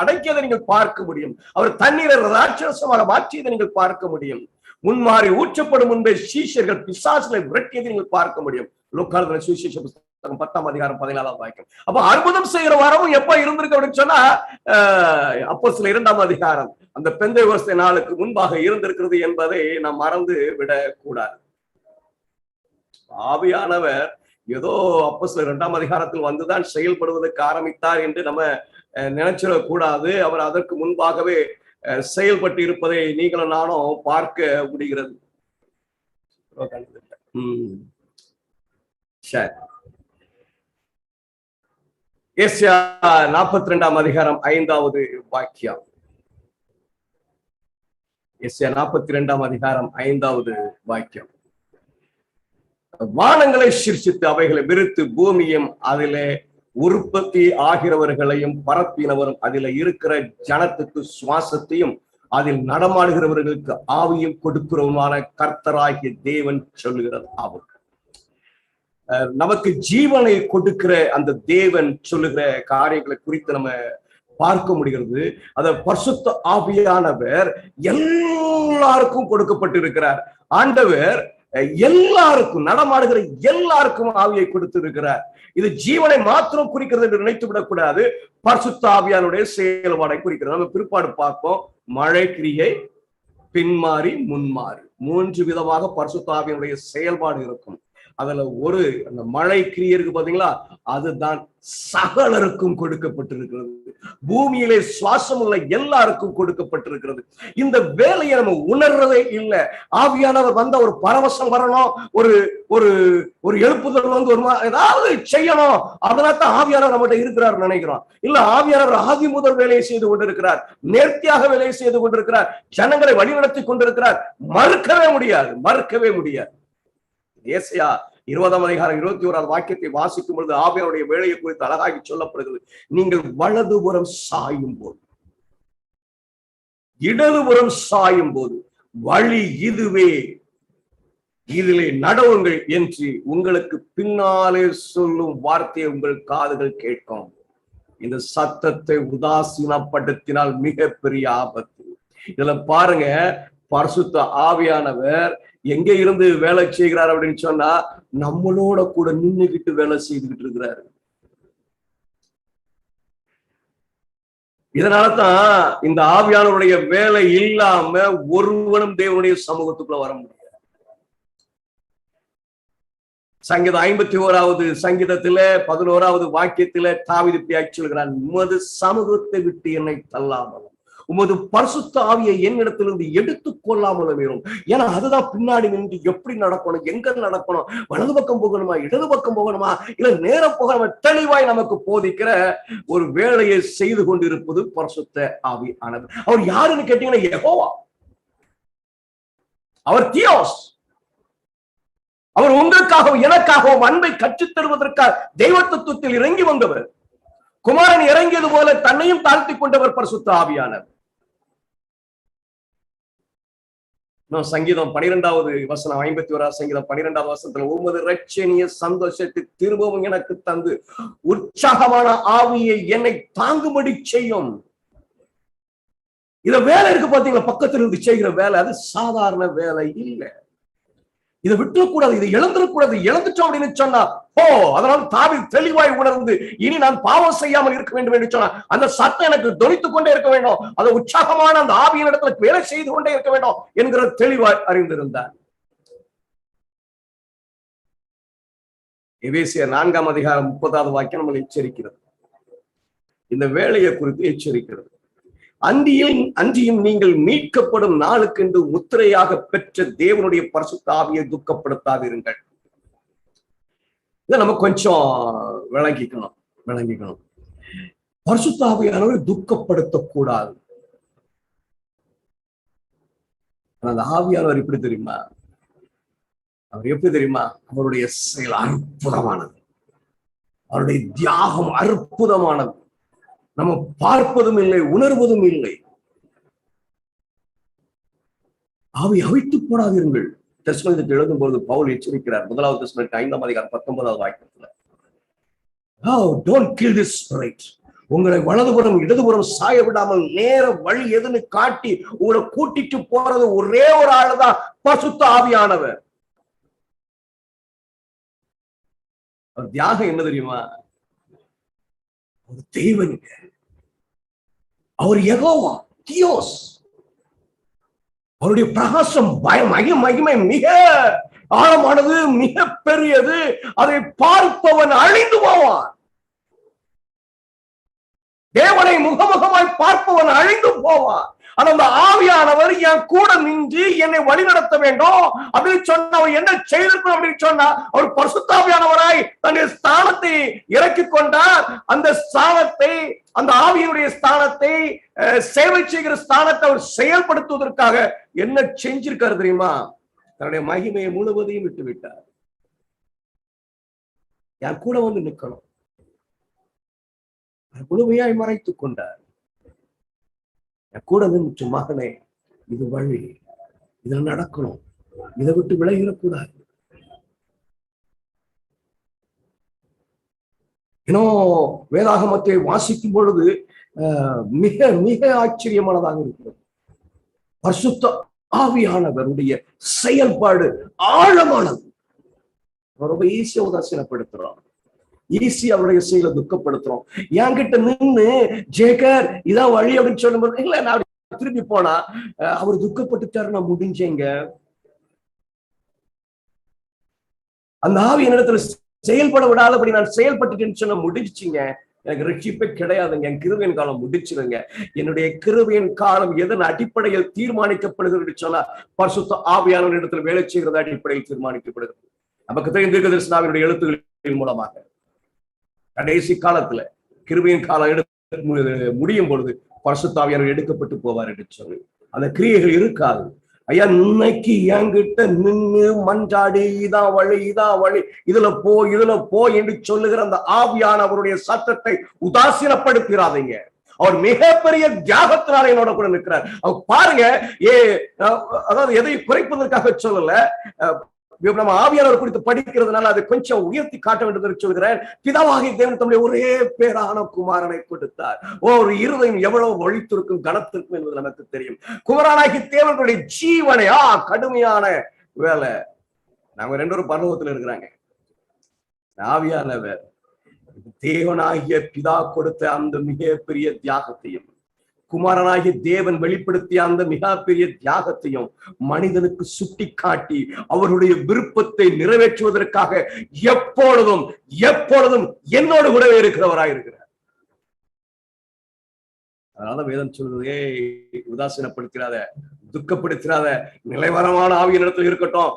அடக்கியதை நீங்கள் பார்க்க முடியும். அவர் தண்ணீரை ராட்சசமாக மாற்றியதை நீங்கள் பார்க்க முடியும். முன்மாறி ஊற்றப்படும் முன்பே சீஷர்கள் பிசாசுகளை விரட்டியதை நீங்கள் பார்க்க முடியும். லூக்கா சுவிசேஷ புத்தகம் 10ஆம் அதிகாரம் 14ஆம் வாக்கியம். அப்ப அற்புதம் செய்கிற வரமும் எப்ப இருந்திருக்கு அப்படின்னு சொன்னா, அப்போஸ்தலர் 2ஆம் அதிகாரம் அந்த பெந்தேகோஸ்தே நாளுக்கு முன்பாக இருந்திருக்கிறது என்பதை நாம் மறந்து விடக்கூடாது. ஆவியானவர் ஏதோ அப்போஸ்தலர் 2ஆம் அதிகாரத்தில் வந்துதான் செயல்படுவதற்கு ஆரம்பித்தார் என்று நம்ம நினைச்சிடக்கூடாது. அவர் அதற்கு முன்பாகவே செயல்பட்டு இருப்பதை நீங்களும் நானும் பார்க்க முடிகிறது. சரி, ஏசாயா 42ஆம் அதிகாரம் 5வது வாக்கியம். ஏசாயா 42ஆம் அதிகாரம் 5வது வாக்கியம். வானங்களை சிருஷ்டித்து அவைகளை விரித்து பூமியும் அதிலே உற்பத்தி ஆகிறவர்களையும் பரப்பினவரும் அதில் இருக்கிற ஜனத்துக்கு சுவாசத்தையும் அதில் நடமாடுகிறவர்களுக்கு ஆவியும் கொடுக்கிறவமான கர்த்தராகிய தேவன் சொல்லுகிறது. அவர் நமக்கு ஜீவனை கொடுக்கிற அந்த தேவன் சொல்லுகிற காரியங்களை குறித்து நம்ம பார்க்க முடிகிறது. அத பரிசுத்த ஆவியானவர் எல்லாருக்கும் கொடுக்கப்பட்டிருக்கிறார். ஆண்டவர் எல்லாருக்கும், நடமாடுகிற எல்லாருக்கும் ஆவியை கொடுத்திருக்கிறார். இது ஜீவனை மாத்திரம் குறிக்கிறது என்று நினைத்து விடக்கூடாது. பரிசுத்த ஆவியானுடைய செயல்பாடை குறிக்கிறது. நம்ம பிற்பாடு பார்ப்போம். மழை கிரியை, பின்மாறி, முன்மாறி 3 விதமாக பரிசுத்த ஆவியானுடைய செயல்பாடு இருக்கும். அதுல ஒரு அந்த மழை கிரியை இருக்கு பாத்தீங்களா, அதுதான் சகலருக்கும் கொடுக்கப்பட்டிருக்கிறது. பூமியிலே சுவாசம் உள்ள எல்லாருக்கும் கொடுக்கப்பட்டிருக்கிறது. இந்த வேலையை நம்ம உணர்றதே இல்லை. ஆவியானவர் வந்த ஒரு பரவசம் வரணும், ஒரு ஒரு ஒரு எழுப்புதல் வந்து ஒரு ஏதாவது செய்யணும், அதனால தான் ஆவியானவர் நம்மகிட்ட இருக்கிறார் நினைக்கிறோம். இல்ல, ஆவியானவர் ஆதி முதல் வேலையை செய்து கொண்டிருக்கிறார், நேர்த்தியாக வேலையை செய்து கொண்டிருக்கிறார், ஜனங்களை வழிநடத்தி கொண்டிருக்கிறார். மறுக்கவே முடியாது, மறுக்கவே முடியாது. ஏசாயா 20ஆம் அதிகாரம் 21வது வாக்கியத்தை வாசிக்கும் பொழுது ஆவியானுடைய வேலையை குறித்து அழகாகி சொல்லப்படுகிறது. நீங்கள் வலதுபுறம் சாயும் போது, இடதுபுறம் சாயும் போது வழி இதுவே, இதிலே நடவுங்கள் என்று உங்களுக்கு பின்னாலே சொல்லும் வார்த்தையை உங்கள் காதுகள் கேட்கும். இந்த சத்தத்தை உதாசீனப்படுத்தினால் மிகப்பெரிய ஆபத்து. இதுல பாருங்க, பரிசுத்த ஆவியானவர் எங்க இருந்து வேலை செய்கிறார் அப்படின்னு சொன்னா, நம்மளோட கூட நின்னுகிட்டு வேலை செய்துகிட்டு இருக்கிறாரு. இதனாலதான் இந்த ஆவியானவருடைய வேலை இல்லாம ஒருவனும் தேவனுடைய சமூகத்துக்குள்ள வர முடியாது. சங்கீதம் 51வது சங்கீதத்துல 11வது வாக்கியத்துல தாவீது இப்படி சொல்கிறான், உமது சமூகத்தை விட்டு என்னை தள்ளாமல் உமது பரிசுத்த ஆவியை என்னிடத்திலிருந்து எடுத்துக் கொள்ளாமலும் வரும். ஏன்னா அதுதான் பின்னாடி நின்று எப்படி நடக்கணும், எங்க நடக்கணும், வலது பக்கம் போகணுமா, இடது பக்கம் போகணுமா, இல்ல நேரம் போகணுமா, தெளிவாய் நமக்கு போதிக்கிற ஒரு வேலையை செய்து கொண்டிருப்பது பரிசுத்த ஆவி ஆனது. அவர் யாருன்னு கேட்டீங்கன்னா, யெகோவா. அவர் தியோஸ். அவர் உங்களுக்காகவும் எனக்காகவும் அன்பை கற்றுத் தருவதற்காக தெய்வ தத்துவத்தில் இறங்கி வந்தவர். குமாரன் இறங்கியது போல தன்னையும் தாழ்த்தி கொண்டவர் பரிசுத்த ஆவியானவர். சங்கீதம் 12வது வசனம், 51வது சங்கீதம் 12வது வசனத்துல, உமது இரட்சணிய சந்தோஷத்தை திரும்பவும் எனக்கு தந்து உற்சாகமான ஆவியை என்னை தாங்கும்படி செய்யும். இத வேலை இருக்கு பாத்தீங்களா, பக்கத்துல இருந்து செய்கிற வேலை, அது சாதாரண வேலை இல்லை. இதை விட்டுறக்கூடாது, இதை இழந்துடக்கூடாது. இழந்துட்டோம் அப்படின்னு சொன்னா அதனால தாவீது தெளிவாய் உணர்ந்து, இனி நான் பாவம் செய்யாமல் இருக்க வேண்டும் என்று சொன்னா, அந்த சத்தம் எனக்கு தொனித்துக் கொண்டே இருக்க வேண்டும், அது உற்சாகமான அந்த ஆவியின் இடத்துல வேலை செய்து கொண்டே இருக்க வேண்டும் என்கிற தெளிவாய் அறிந்திருந்தார். எபேசியர் 4ஆம் அதிகாரம் 30வது வாக்கியம் நம்மளை எச்சரிக்கிறது. இந்த வேலையை குறித்து எச்சரிக்கிறது. அன்றியும் நீங்கள் மீட்கப்படும் நாளுக்கென்று முத்திரையாக பெற்ற தேவனுடைய பரிசுத்த ஆவியை துக்கப்படுத்தாதிருங்கள். இதை நம்ம கொஞ்சம் விளங்கிக்கணும். பரிசுத்த ஆவியானவரை துக்கப்படுத்தக்கூடாது. அந்த ஆவியானவர் எப்படி தெரியுமா? அவர் எப்படி தெரியுமா? அவருடைய செயல் அற்புதமானது, அவருடைய தியாகம் அற்புதமானது. நம்ம பார்ப்பதும் இல்லை, உணர்வதும் இல்லை. ஆவி அவித்து போடாதீர்கள். தெசலோனிக்கேயருக்கு எழுதும் பொழுது பவுல் எச்சரிக்கிறார். 1 தெசலோனிக்கேயர் 5 அதிகாரம் 19வது வாக்கியத்துல, don't kill this spirit. உங்களை வலதுபுறம் இடதுபுறம் சாய விடாமல் நேர வழி எதுன்னு காட்டி உங்களை கூட்டிட்டு போறது ஒரே ஒரு ஆளுதான், பரிசுத்த ஆவியானவர். தியாகம் என்ன தெரியுமா? ஒரு தெய்வனுங்க, அவர் யெகோவா தியோஸ். அவருடைய பிரகாசம் மகிமை மிக ஆழமானது, மிக பெரியது. அதை பார்ப்பவன் அழிந்து போவான். தேவனை முகமுகமாய் பார்ப்பவன் அழிந்து போவான். ஆனா அந்த ஆவியானவர் என் கூட நின்று என்னை வழிநடத்த வேண்டும் அப்படின்னு சொன்ன, அவர் என்ன செய்திருக்கணும் அப்படின்னு சொன்னா, அவர் பரிசுத்தாவியானவராய் தன்னுடைய ஸ்தானத்தை இறக்கி கொண்டார். அந்த ஸ்தானத்தை, அந்த ஆவியினுடைய ஸ்தானத்தை, சேவை செய்கிற ஸ்தானத்தை அவர் செயல்படுத்துவதற்காக என்ன செஞ்சிருக்காரு தெரியுமா? தன்னுடைய மகிமையை முழுவதையும் விட்டு விட்டார். என் கூட வந்து நிற்கணும், முழுமையாய் மறைத்துக் கொண்டார். கூட நின்று, மகனே இது வழி, இதுல நடக்கணும், இதை விட்டு விலகிடக்கூடாது. வேதாகமத்தை வாசிக்கும் பொழுது மிக மிக ஆச்சரியமானதாக இருக்கிறது. பரிசுத்த ஆவியானவருடைய செயல்பாடு ஆழமானது. ரொம்ப ஈஸியா உதாசீனப்படுத்துறோம், ஈஸி அவருடைய செயலை துக்கப்படுத்துறோம். என்கிட்ட நின்று ஜேகர் இதான் வழி அப்படின்னு சொல்லும்போது, இல்ல நான் திரும்பி போனா அவர் துக்கப்பட்டுட்டாரு, நான் முடிஞ்சேங்க. அந்த ஆவி என்னிடத்துல செயல்பட விடாதபடி நான் செயல்பட்டுட்டேன்னு சொன்ன முடிச்சுங்க. எனக்கு ரட்சிப்பே கிடையாதுங்க, என் கிருபையின் காலம் முடிச்சிருங்க. என்னுடைய கிருபையின் காலம் எதன் அடிப்படையில் தீர்மானிக்கப்படுகிறது சொன்னா, பரிசுத்த ஆவியானவர் இடத்துல வேலை செய்கிறது அடிப்படையில் தீர்மானிக்கப்படுகிறது. நமக்கு தெரியும் தீர்க்கதரிசனாவினுடைய எழுத்துக்களின் மூலமாக கடைசி காலத்துல கிருபையின் காலம் முடியும் பொழுது பரிசுத்த ஆவியானவர் எடுக்கப்பட்டு போவார் என்று சொல்லி அந்த கிரியைகள் இருக்காது. ஐயா, இன்னைக்கு என்கிட்ட நின்று மன்றாடி இதான் வழி, இதுல போ என்று சொல்லுகிற அந்த ஆவியானவருடைய சத்தத்தை உதாசீனப்படுத்திடாதீங்க. அவர் மிகப்பெரிய தியாகத்தினால என்னோட கூட நிற்கிறார். அவர் பாருங்க, அதாவது எதை குறைப்பதற்காக சொல்லல, நம்ம ஆவியானவர் குறித்து படிக்கிறதுனால அதை கொஞ்சம் உயர்த்தி காட்ட வேண்டும் என்று சொல்கிறேன். பிதாவாகிய தேவன் தம்முடைய ஒரே பேரான குமாரனை கொடுத்தார். ஒரு இருதயம் எவ்வளவு வழித்திருக்கும், கனத்திருக்கும் என்பது நமக்கு தெரியும். குமாரனாகிய தேவனுடைய ஜீவனை கடுமையான வேலை. நாங்க 2 பரலோகத்துல இருக்கிறாங்க. ஆவியானவர் தேவனாகிய பிதா கொடுத்த அந்த மிகப்பெரிய தியாகத்தையும், குமாரனாகிய தேவன் வெளிப்படுத்திய அந்த மிகப்பெரிய தியாகத்தையும் மனிதனுக்கு சுட்டி காட்டி அவருடைய விருப்பத்தை நிறைவேற்றுவதற்காக எப்பொழுதும் என்னோடு கூடவே இருக்கிறவராயிருக்கிறார். அதனால வேதம் சொல்றது, உதாசீனப்படுத்திடாத, துக்கப்படுத்திடாத, நிலைவரமான ஆவியின் இடத்துல இருக்கட்டும்.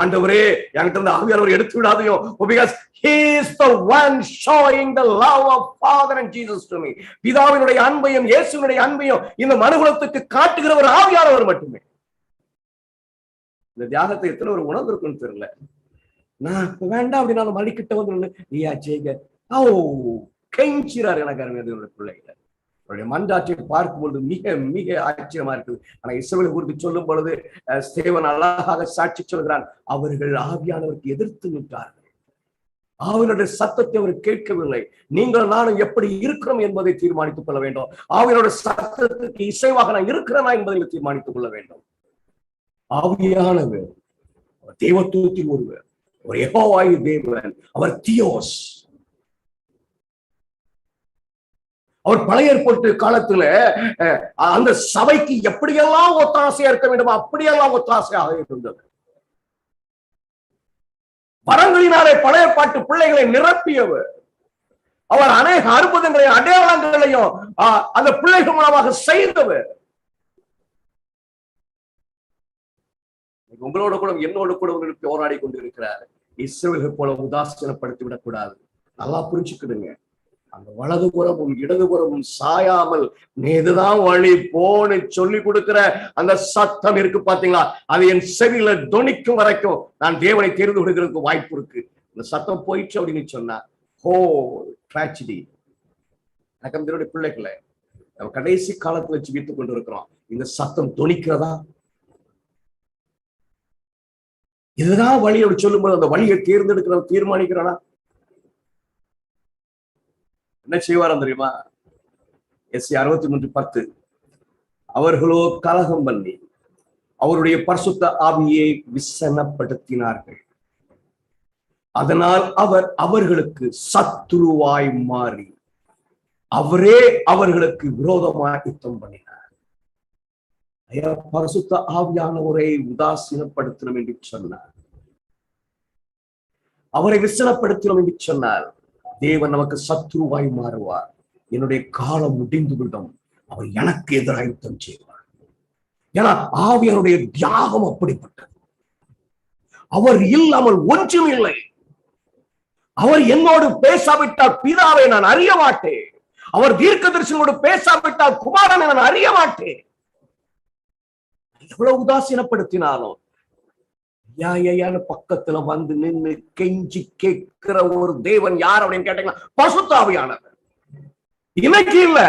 ஆண்டவரே என்கிட்ட இருந்து ஆவியானவர் எடுத்து விடாதையோ, because he is the one showing the love of Father and Jesus to me. பிதாவினுடைய அன்பையும் இயேசுவினுடைய அன்பையும் இந்த மனுகுலத்துக்கு காட்டுகிறவர் ஆவியானவர் மட்டுமே. இந்த தியாகத்தை எத்தனை ஒரு உணர்ந்திருக்குன்னு தெரியல. நான் வேண்டாம் அப்படின்னா மடிக்கிட்ட வந்து ஐயா ஜெய்க கெஞ்சிறாரு எனக்கு அருமையான பிள்ளைகளை. அவருடைய மன்றாட்டை பார்க்கும் பொழுது மிக மிக ஆச்சரியமா இருக்குது. ஆனா இஸ்ரவேலை குறித்து சொல்லும் பொழுது ஸ்தேவன் அழகாக சாட்சி சொல்கிறான், அவர்கள் ஆவியானவருக்கு எதிர்த்து நின்றார்கள். ஆவியனுடைய சத்தத்தை அவர் கேட்கவில்லை. நீங்கள் நானும் எப்படி இருக்கிறோம் என்பதை தீர்மானித்துக் கொள்ள வேண்டும். ஆவியனுடைய சத்தத்துக்கு இசைவாக நான் இருக்கிறேனா என்பதை தீர்மானித்துக் கொள்ள வேண்டும். ஆவியானவர் தெய்வத்துவத்தில் ஒருவர், ஒரு யெகோவாகிய தேவன், அவர் தியோஸ். அவர் பழைய ஏற்பாட்டு காலத்துல அந்த சபைக்கு எப்படியெல்லாம் ஒத்தாசையா இருக்க வேண்டுமோ அப்படியெல்லாம் ஒத்தாசையாக இருந்தது. வரங்களினாலே பழைய பாட்டு பிள்ளைகளை நிரப்பியவர். அவர் அநேக அற்புதங்களையும் அடையாளங்களையும் அந்த பிள்ளைகள் மூலமாக செய்தவர். உங்களோட கூட என்னோட கூட போராடி கொண்டிருக்கிறார். இஸ்ரவேல் போல உதாசீனப்படுத்தி விடக்கூடாது. நல்லா புரிஞ்சுக்கிடுங்க. அந்த வலதுபுறமும் இடதுபுறமும் சாயாமல் இதுதான் வழி போன்னு சொல்லி கொடுக்கிற அந்த சத்தம் இருக்கு பாத்தீங்களா, அது என் செவியில தொனிக்கும் வரைக்கும் நான் தேவனை தெரிந்து கொள்கிறதுக்கு வாய்ப்பு இருக்கு. இந்த சத்தம் போயிடுச்சு அப்படின்னு சொன்னா ட்ராஜடி. எனக்கு பிள்ளைகளை நம்ம கடைசி காலத்துல ஜீவித்துக் கொண்டிருக்கிறோம். இந்த சத்தம் தொனிக்கிறதா? இதுதான் வழி அப்படி சொல்லும்போது அந்த வழியை தேர்ந்தெடுக்கிற தீர்மானிக்கிறானா? என்ன செய்வாராம் தெரியுமா? எஸ்ஐயா 63:10 அவர்களோ கலகம் பண்ணி அவருடைய பரிசுத்த ஆவியை விசனப்படுத்தினார்கள். அதனால் அவர் அவர்களுக்கு சத்துருவாய் மாறி அவரே அவர்களுக்கு விரோதமாய் யுத்தம் பண்ணினார். பரிசுத்த ஆவியானவரை உதாசீனப்படுத்தணும் என்று சொன்னார். அவரை விசனப்படுத்தணும் என்று சொன்னார். தேவன் நமக்கு சத்ருவாய் மாறுவார். என்னுடைய காலம் முடிந்துவிடும், அவர் எனக்கு எதிராக யுத்தம் செய்வார். ஏன்னா ஆவியானுடைய தியாகம் அப்படிப்பட்டது. அவர் இல்லாமல் ஒன்றும் இல்லை. அவர் என்னோடு பேசாவிட்டால் பிதாவை நான் அறிய மாட்டேன். அவர் தீர்க்கதரிசனோடு பேசாவிட்டால் குமாரனை நான் அறிய மாட்டேன். எவ்வளவு உதாசீனப்படுத்தினாலும் பக்கத்துல வந்து நின்று கெஞ்சி கேட்கிற ஒரு தேவன் யார் அப்படின்னு கேட்டீங்கன்னா பரிசுத்த ஆவியானவர். இன்னைக்கு இல்ல,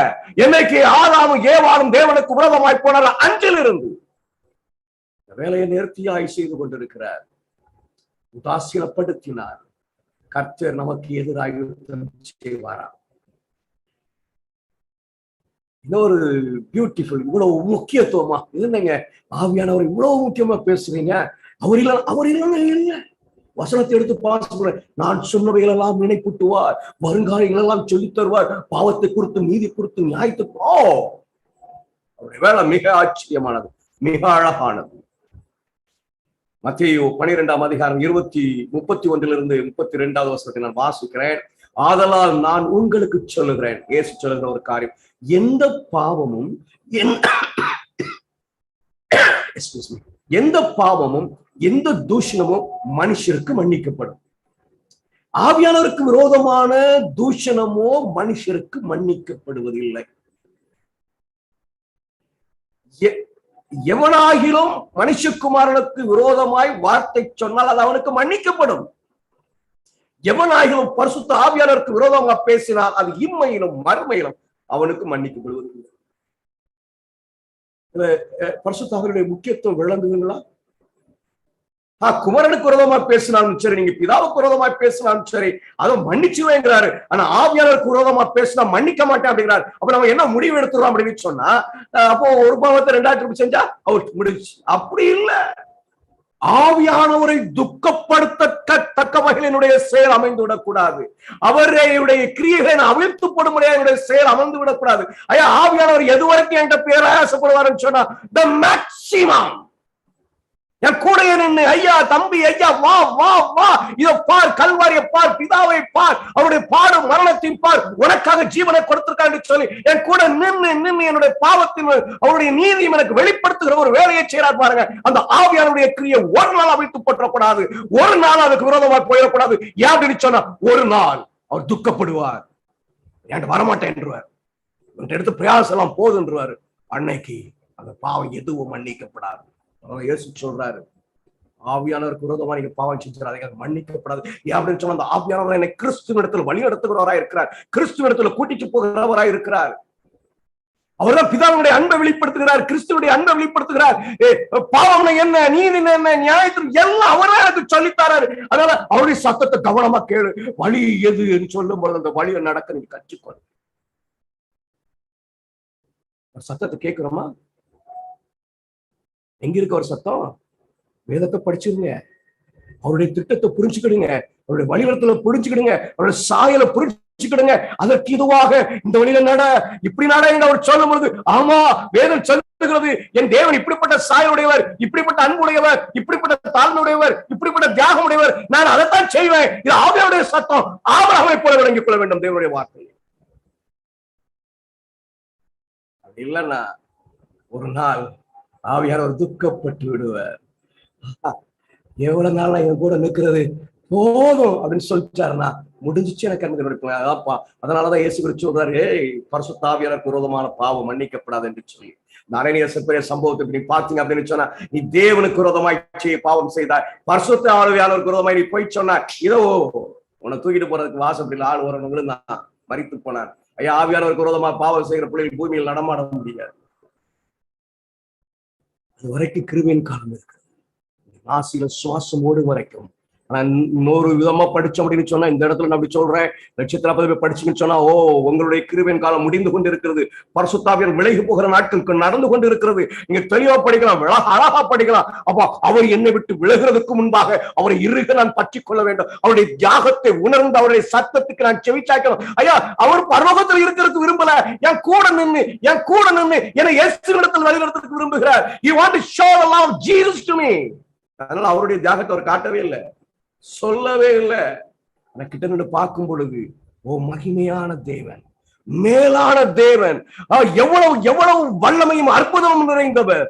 என்னைக்கு ஆதாமும் ஏவாளும் தேவனுக்கு விரோதமாய் போனால அஞ்சிலிருந்து வேலையை நேர்த்தியாய் செய்து கொண்டிருக்கிறார். உதாசீனப்படுத்தினார். கர்த்தர் நமக்கு எதிராக செய்வாரா? இன்னொரு பியூட்டிஃபுல், இவ்வளவு முக்கியத்துவமா இல்லைங்க ஆவியானவர் இவ்வளவு முக்கியமா பேசுறீங்க. அவர் இல்ல வசனத்தை எடுத்து பாஸ் நான் சொன்னவைகள் எல்லாம் நினைப்பூட்டுவார், வருங்காலங்கள் எல்லாம் சொல்லித் தருவார், பாவத்தை குறித்து நீதி குறித்து நியாயத்தை. அவருடைய வேலை மிக ஆச்சரியமானது, மிக அழகானது. மத்தேயு 12ஆம் அதிகாரம் 31 32 வசனத்தை நான் வாசிக்கிறேன். ஆதலால் நான் உங்களுக்கு சொல்லுகிறேன், இயேசு சொல்லுகிற ஒரு காரியம், எந்த பாவமும் எந்த தூஷணமும் மனுஷருக்கு மன்னிக்கப்படும். ஆவியானவருக்கு விரோதமான தூஷணமோ மனுஷருக்கு மன்னிக்கப்படுவதில்லை. எவனாகிலும் மனுஷகுமாரனுக்கு விரோதமாய் வார்த்தை சொன்னால் அது அவனுக்கு மன்னிக்கப்படும். எவனாகிலும் பரிசுத்த ஆவியானவருக்கு விரோதமாக பேசினால் அது இம்மையிலும் மறுமையிலும் அவனுக்கு மன்னிக்கப்படுவதில்லை. பரிசுத்த ஆவியானுடைய முக்கியத்துவம் விளங்குதுங்களா? குமரனுக்கு விரோதமா பேசினாலும் சரி, நீங்க பிதாவுக்கு விரோதமா பேசினாலும் சரி, அதை மன்னிச்சுவேங்கிறாரு. ஆனா ஆவியானவருக்கு விரோதமா பேசினா மன்னிக்க மாட்டேன் அப்படிங்கிறாரு. அப்ப நம்ம என்ன முடிவு எடுத்துறோம் அப்படின்னு சொன்னா, அப்போ ஒரு பாவத்தை 2 திருப்பி செஞ்சா அவர் முடிச்சு. அப்படி இல்ல, ஆவியானவரை துக்கப்படுத்தத்தக்க வகையில் என்னுடைய செயல் அமைந்து விடக்கூடாது. அவருடைய கிரியைகளை அவிழ்த்துப்படும் என்னுடைய செயல் அமர்ந்து விடக்கூடாது. ஐயா, ஆவியானவர் எதுவரைக்கும் என்கிட்ட பேராசப்படுவாருன்னு சொன்னா த மேக்சிமம். என் கூட நின்று ஐயா தம்பி ஐயா வா வா வா, இதை பார், கல்வாரியை பார், பிதாவை பார், அவருடைய பாடும் மரணத்தின் பார், உனக்காக ஜீவனை கொடுத்திருக்கான்னு சொல்லி என் கூட நின்று என்னுடைய பாவத்தின் அவருடைய நீதியும் எனக்கு வெளிப்படுத்துகிற ஒரு வேலையை செய்யறார் பாருங்க. அந்த ஆவியானுடைய கிரியை ஒரு நாள் அவிழ்த்து போட்டக்கூடாது, ஒரு நாள் அதுக்கு விரோதமாக போயிடக்கூடாது. ஏன் அப்படின்னு சொன்னா ஒரு நாள் அவர் துக்கப்படுவார், என்கிட்ட வரமாட்டேன் என்றுவார், எடுத்து பிரயாசம் எல்லாம் போதுன்றுவாரு. அன்னைக்கு அந்த பாவம் எதுவும் மன்னிக்கப்படாது. இயேசு சொல்றாரு, ஆவியானவருக்கு விரோதமா நீங்க பாவம் செஞ்சாதீங்க, மன்னிக்கப்படாது. ஏன் அப்படின்னு சொன்னா அந்த ஆவியானவர் என்னை கிறிஸ்துவிடத்தில் வழி நடத்துகிறவராய் இருக்கிறார், கிறிஸ்துவிடத்தில் கூட்டிட்டு போகிறவராய் இருக்கிறார். அவர்தான் பிதாவுடைய அன்பை வெளிப்படுத்துகிறார், கிறிஸ்துவுடைய அன்பை வெளிப்படுத்துகிறார். பாவம் என்ன, நீதி என்ன, நியாயத்தின் எல்லாம் அவரே எனக்கு சொல்லித்தாராரு. அதனால அவருடைய சத்தத்தை கவனமா கேளு. வழி எது என்று சொல்லும் பொழுது அந்த வழியை நடக்க நீங்க கற்றுக்கொள். சத்தத்தை கேட்கிறோமா? எங்க இருக்க ஒரு சத்தம்? வேதத்தை படிச்சிருங்க, அவருடைய திட்டத்தை புரிஞ்சுக்கிடுங்க, அவருடைய வழிநடத்தல புரிஞ்சுக்கிடுங்க, அவருடைய சாயலை புரிஞ்சுக்கிடுங்க. அதற்கு இதுவாக இந்த வழியில நட, இப்படி நட என்று அவர் சொல்லும் பொழுது, ஆமா வேதம் சொல்ல சொல்லுகிறது, என் தேவன் இப்படிப்பட்ட சாயலுடையவர், இப்படிப்பட்ட அன்புடையவர், இப்படிப்பட்ட தாழ்மையுடையவர், இப்படிப்பட்ட தியாகம் உடையவர், நான் அதைத்தான் செய்வேன். இது ஆவியானுடைய சத்தம். ஆபிரகாமை போல விளங்கிக் கொள்ள வேண்டும் தேவனுடைய வார்த்தை. அப்படி இல்லைன்னா ஒரு நாள் ஆவியானவர் துக்கப்பட்டு விடுவார். எவ்வளவு நாள் என் கூட நிற்கிறது போதும் அப்படின்னு சொல்லிட்டாருன்னா முடிஞ்சிச்சு எனக்கு அன்பா. அதனாலதான் இயேசு கிறிஸ்து சொல்றாரு, பரிசுத்த ஆவியானவருக்கு விரோதமான பாவம் மன்னிக்கப்படாது என்று சொல்லி. நிறைய பெரிய சம்பவத்தை நீ பாத்தீங்க அப்படின்னு சொன்னா, நீ தேவனுக்கு விரோதமாய் பாவம் செய்தாய், பரிசுத்த ஆவியானவருக்கு விரோதமாய் நீ போய் சொன்னா, இதோ உன்னை தூக்கிட்டு போறதுக்கு வாசப்படியில் ஆள் வரவங்களும் நான் மரித்து போனார். ஐயா, ஆவியானவருக்கு விரோதமா பாவம் செய்கிற பிள்ளைகள் பூமியில் நடமாட முடியாது. அது வரைக்கும் கிருபையின் காலம் இருக்கு. ஆசியில சுவாசம் ஓடும் வரைக்கும். ஆனா இன்னொரு விதமா படிச்சோம் அப்படின்னு சொன்னா, இந்த இடத்துல நான் அப்படி சொல்றேன், நட்சத்திர பதவி படிச்சுன்னு சொன்னா, ஓ உங்களுடைய கிருபையின் காலம் முடிந்து கொண்டு இருக்கிறது, பரிசுத்தாவியர் விலகி போகிற நாட்களுக்கு நடந்து கொண்டு இருக்கிறது. நீங்க தெளிவா படிக்கலாம், அழகா படிக்கலாம். அப்ப அவர் என்னை விட்டு விலகிறதுக்கு முன்பாக அவரை இறுக நான் பற்றி கொள்ள வேண்டும். அவருடைய தியாகத்தை உணர்ந்து அவருடைய சத்தத்துக்கு நான் செவிச்சாக்கணும். ஐயா, அவர் பரலோகத்தில் இருக்கிறதுக்கு விரும்பல, என் கூட நின்று என்னை இயேசுவிடத்தில் வழிநடத்துறதுக்கு விரும்புகிறார். He want to show the love of Jesus to me. அதனால அவருடைய தியாகத்தை அவர் காட்டவே இல்லை, சொல்லவே இல்லை. கிட்ட நின்று பார்க்கும் பொழுது, ஓ மகிமையான தேவன், மேலான தேவன், எவ்வளவு எவ்வளவு வல்லமையும் அற்புதமும் நிறைந்தவர்,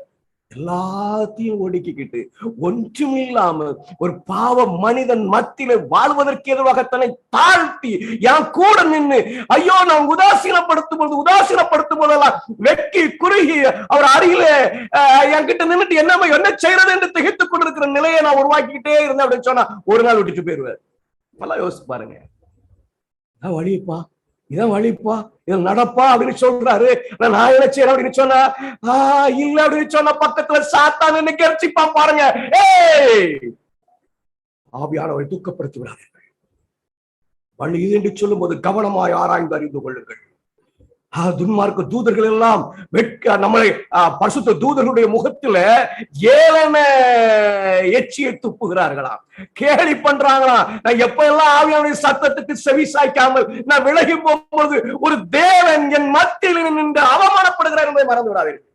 எல்லாத்தையும் ஒடுக்கிக்கிட்டு ஒன்றுமில்லாம ஒரு பாவ மனிதன் மத்தியில வாழ்வதற்கு எதிராக தன்னை தாழ்த்தி என் கூட நின்று, ஐயோ நான் உதாசீனப்படுத்தும் போதெல்லாம் வெக்கி குறுகி அவர் அருகில என்கிட்ட நின்றுட்டு என்ன செய்யறது என்று திகைத்துக் கொண்டிருக்கிற நிலையை நான் உருவாக்கிக்கிட்டே இருந்தேன் அப்படின்னு சொன்னா ஒரு நாள் விட்டுட்டு போயிருவார். நல்லா யோசிச்சு பாருங்க. இதான் வழிப்பா, இதை நடப்பா அப்படின்னு சொல்றாரு. நான் என்ன செய்யறேன் அப்படின்னு சொன்னா, இல்ல அப்படின்னு சொன்ன பக்கத்துல சாத்தான் என்ன கெரிச்சிப்பான் பாருங்க. ஆவியானவரை துக்கப்படுத்தி விடாதீர்கள். வழி இது என்று சொல்லும் போது கவனமாய் ஆராய்ந்து அறிந்து கொள்ளுங்கள். துன்மார்க்க தூதர்கள் எல்லாம் நம்மளை பரிசுத்த தூதர்களுடைய முகத்துல ஏளன எச்சியை துப்புகிறார்களாம், கேலி பண்றாங்களாம். நான் எப்ப எல்லாம் ஆவியானுடைய சத்தத்துக்கு செவி சாய்க்காமல் நான் விலகி போகும்போது ஒரு தேவன் என் மத்தியில் நின்று அவமானப்படுகிறார் என்பதை மறந்து விடாதீர்கள்.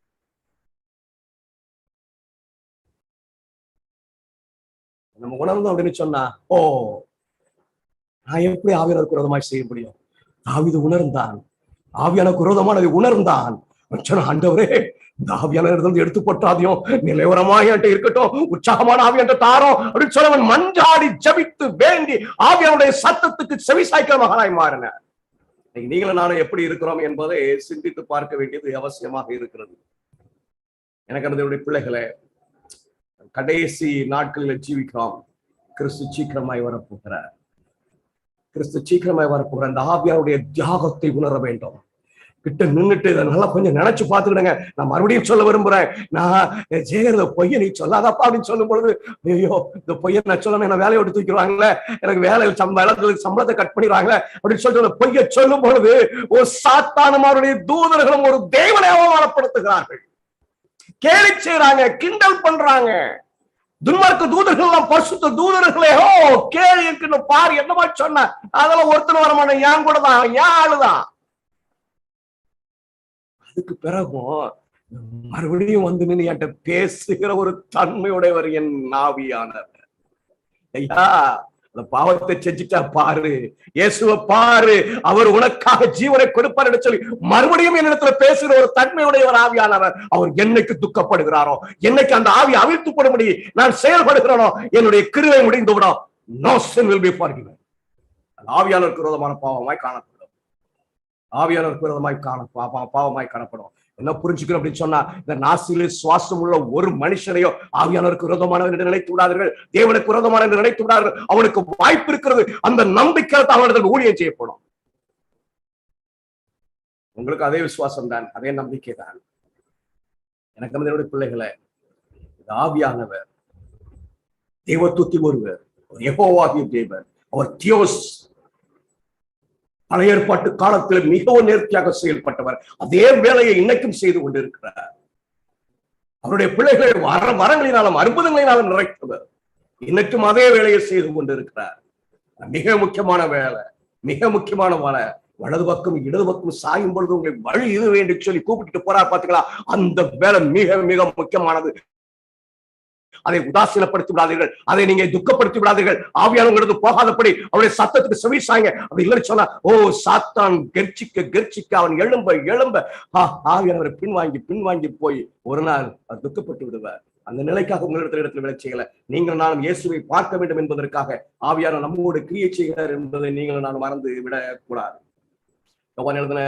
நம்ம உணர்ந்தோம் அப்படின்னு சொன்னா, ஓ நான் எப்படி ஆவியானவருக்கு விரோதமாய் செய்ய முடியும்? தாவீது உணர்ந்தான், ஆவியானவருக்கு விரோதமானதை உணர்ந்தான். ஆண்டவரே, இந்த ஆவியான எடுத்து போட்டாதையும் நிலைவரமாக இருக்கட்டும், உற்சாகமான ஆவியான தாரோம் அப்படின்னு சொல்ல மஞ்சாடி ஜபித்து வேண்டி ஆவியானுடைய சத்தத்துக்கு செவிசாய்க்கிற மகனாய் மாறினார். நீங்களும் நானும் எப்படி இருக்கிறோம் என்பதை சிந்தித்து பார்க்க வேண்டியது அவசியமாக இருக்கிறது. எனக்கு என்னுடைய பிள்ளைகளை, கடைசி நாட்களில் ஜீவிக்கிறோம். கிறிஸ்து சீக்கிரமாய் வரப்போகிறார். அந்த ஆவியானுடைய தியாகத்தை உணர வேண்டும். கிட்ட நின்றுட்டு நல்லா கொஞ்சம் நினைச்சு பார்த்துக்கிடுங்க. நான் மறுபடியும் சொல்ல விரும்புறேன், நான் ஜெயந்த பொய்ய நீ சொல்லாதப்பா அப்படின்னு சொல்லும் பொழுது, ஐயோ இந்த பொய்ய நான் சொல்லணும், என்ன வேலையை விட்டு தூக்கிடுவாங்களே, எனக்கு வேலையில் சம்பளத்தை கட் பண்ணிடுவாங்களே அப்படின்னு சொல்லிட்டு பொய்ய சொல்லும் பொழுது ஒரு சாத்தானும் அவருடைய தூதர்களும் ஒரு தேவனை அவமானப்படுத்துகிறார்கள், கேலி செய்யறாங்க, கிண்டல் பண்றாங்க. துன்மார்க்க தூதர்கள் எல்லாம் பரிசுத்த தூதர்களே, கேலி பாரு என்னமா சொன்ன, அதெல்லாம் ஒருத்தர் வரமான என் கூட தான், என் ஆளுதான். அதுக்கு பிறகும் மறுபடியும் வந்து நின்று என்கிட்ட பேசுகிற ஒரு தன்மையுடையவர் என் ஆவியானவர். ஐயா, அந்த பாவத்தை செஞ்சுட்டா பாரு, இயேசுவை பாரு, அவர் உனக்காக ஜீவனை கொடுப்பார் என்று சொல்லி மறுபடியும் என்னிடத்துல பேசுகிற ஒரு தன்மையுடையவர் ஆவியானவர். அவர் என்னைக்கு துக்கப்படுகிறாரோ, என்னைக்கு அந்த ஆவி அவிழ்த்துப்படும்படி நான் செயல்படுகிறேனோ, என்னுடைய கிருபை முடிந்து விடும். No sin will be forgiven. ஆவியானவருக்கு விரோதமான பாவமாய் காணப்படும். ஆவியானவருக்கு விரோதமாய் பாவமாய் காணப்படும். என்ன புரிஞ்சுக்கணும் அப்படின்னு சொன்னா, இந்த நாசியிலே சுவாசம் உள்ள ஒரு மனுஷனையோ ஆவியானவருக்கு விரோதமானவர் என்று நினைத்து விடாதீர்கள், தேவனுக்கு விரோதமான என்று நினைத்து விடாதீர்கள். அவனுக்கு வாய்ப்பு இருக்கிறது. அந்த நம்பிக்கையில் அவனுக்கு ஊழியம் செய்யப்படும். உங்களுக்கு அதே விசுவாசம் தான், அதே நம்பிக்கை தான். எனக்கு என்னுடைய பிள்ளைகளை, ஆவியானவர் தேவத்துவத்தி ஒருவர், யெகோவாகிய தேவன், அவர் தியோஸ். பழைய ஏற்பாட்டு காலத்தில் மிகவும் நேர்த்தியாக செயல்பட்டவர். அதே வேலையை இன்னைக்கும் செய்து கொண்டிருக்கிறார். அவருடைய பிள்ளைகளை வரங்களினாலும் அற்புதங்களினாலும் நிறைத்தவர். இன்னைக்கும் அதே வேலையை செய்து கொண்டிருக்கிறார். மிக முக்கியமான வேலை, மிக முக்கியமான வேலை. வலது பக்கம் இடது பக்கம் சாயும் பொழுது உங்களை வழி இது என்று சொல்லி கூப்பிட்டு போறார் பாத்தீங்களா? அந்த வேலை மிக மிக முக்கியமானது. அதை உதாசீனப்படுத்தி விடாதீர்கள், அதை நீங்க துக்கப்படுத்தி விடாதீர்கள். ஆவியானவங்களுக்கு போகாதபடி அவருடைய சத்தத்துக்கு செவி சாய்ங்க. அப்படி இல்லைன்னு சொன்னா, ஓ சாத்தான் கெர்ச்சிக்க கெர்ச்சிக்க அவன் எழும்ப எழும்ப ஆவியானவரை பின்வாங்கி போய் ஒரு நாள் துக்கப்பட்டு விடுவார். அந்த நிலைக்காக உங்களிடத்தில் விளை செய்யல. நீங்கள் நானும் இயேசுவை பார்க்க வேண்டும் என்பதற்காக ஆவியானவர் நம்மோடு கிரியை செய்கிறார் என்பதை நீங்களும் நான் மறந்து விடக்கூடாது. யோவான் எழுதின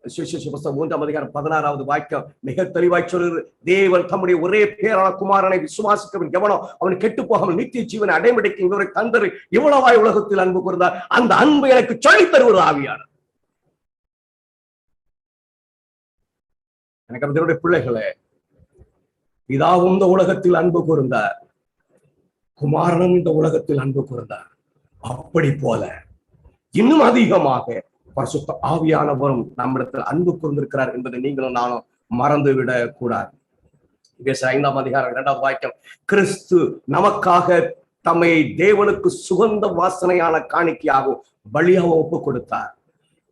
சுவிசேஷ புத்தகம் 3:16 வாக்கியம் மிக தெளிவாய் சொல்கிறது. தேவன் தம்முடைய ஒரே பேரான குமாரனை விசுவாசிக்கவன் எவனோ அவன் கெட்டு போகாமல் நித்திய ஜீவனை அடைமடைக்கு இவரை தந்தரு இவ்வளவாய் உலகத்தில் அன்பு கூர்ந்தார். அந்த அன்பு எனக்கு சொல்லித் தருவது ஆவியானவர். எனக்கு அதனுடைய பிள்ளைகளே, பிதாவும் இந்த உலகத்தில் அன்பு கூர்ந்தார், குமாரனும் இந்த உலகத்தில் அன்பு கூர்ந்தார். அப்படி போல இன்னும் அதிகமாக பரிசுத்த ஆவியானவரும் நம்மிடத்தில் அன்பு கூர்ந்திருக்கிறார் என்பதை நீங்களும் நானும் மறந்து விடக் கூடாது. 5:2 வாக்கியம், கிறிஸ்து நமக்காக தம்மை தேவனுக்கு சுகந்த வாசனையான காணிக்கையாகவும் பலியாகவும் ஒப்பு கொடுத்தார்.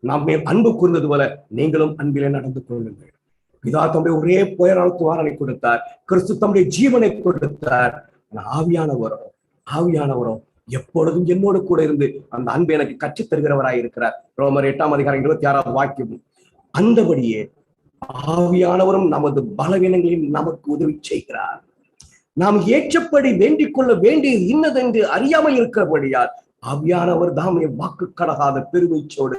நம்மை அன்பு கூர்ந்தது போல நீங்களும் அன்பிலே நடந்து கொள்ளுங்கள். பிதா தம்முடைய ஒரே பேரான குமாரனை கொடுத்தார், கிறிஸ்து தம்முடைய ஜீவனை கொடுத்தார். ஆவியானவரும் எப்பொழுதும் என்னோடு கூட இருந்து அந்த அன்பை எனக்கு கற்றுத் தருகிறவராய் இருக்கிறார். ரோமர் 8:26 வாக்கியம். அந்தபடியே ஆவியானவரும் நமது பலவீனங்களில் நமக்கு உதவி செய்கிறார். நாம் ஏற்றபடி வேண்டிக் கொள்ள வேண்டியது இன்னதென்று அறியாமல் இருக்கிறபடியால் ஆவியானவர் தாமே வாக்கு கடகாத பெருமைச்சோடு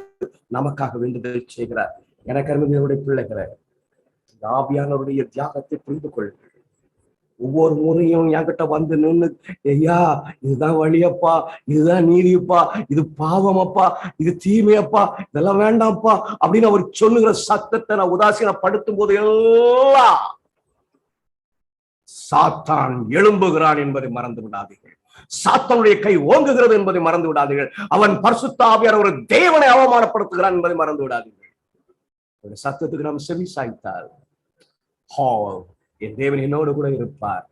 நமக்காக வேண்டுதல் செய்கிறார். எனக்கு அருமையுடைய பிள்ளைகளை, ஆவியானவருடைய தியாகத்தை புரிந்து கொள்ளுங்கள். ஒவ்வொரு முறையும் என்கிட்ட வந்து நின்று, ஐயா இதுதான் வழியப்பா, இதுதான் நீதியப்பா, இது பாவமப்பா, இது தீமையப்பா, இதெல்லாம் வேண்டாம்ப்பா அப்படின்னு அவர் சொல்லுகிற சத்தத்தை நான் உதாசீனப்படுத்தும் போது எல்லாம் சாத்தான் எழும்புகிறான் என்பதை மறந்து விடாதீர்கள். சாத்தானுடைய கை ஓங்குகிறது என்பதை மறந்து விடாதீர்கள். அவன் பரிசுத்த ஆவியானவர் ஒரு தேவனை அவமானப்படுத்துகிறான் என்பதை மறந்து விடாதீர்கள். ஒரு சத்தத்துக்கு நாம் செவி சாய்த்தால் என் தேவன் என்னோடு கூட இருப்பார்,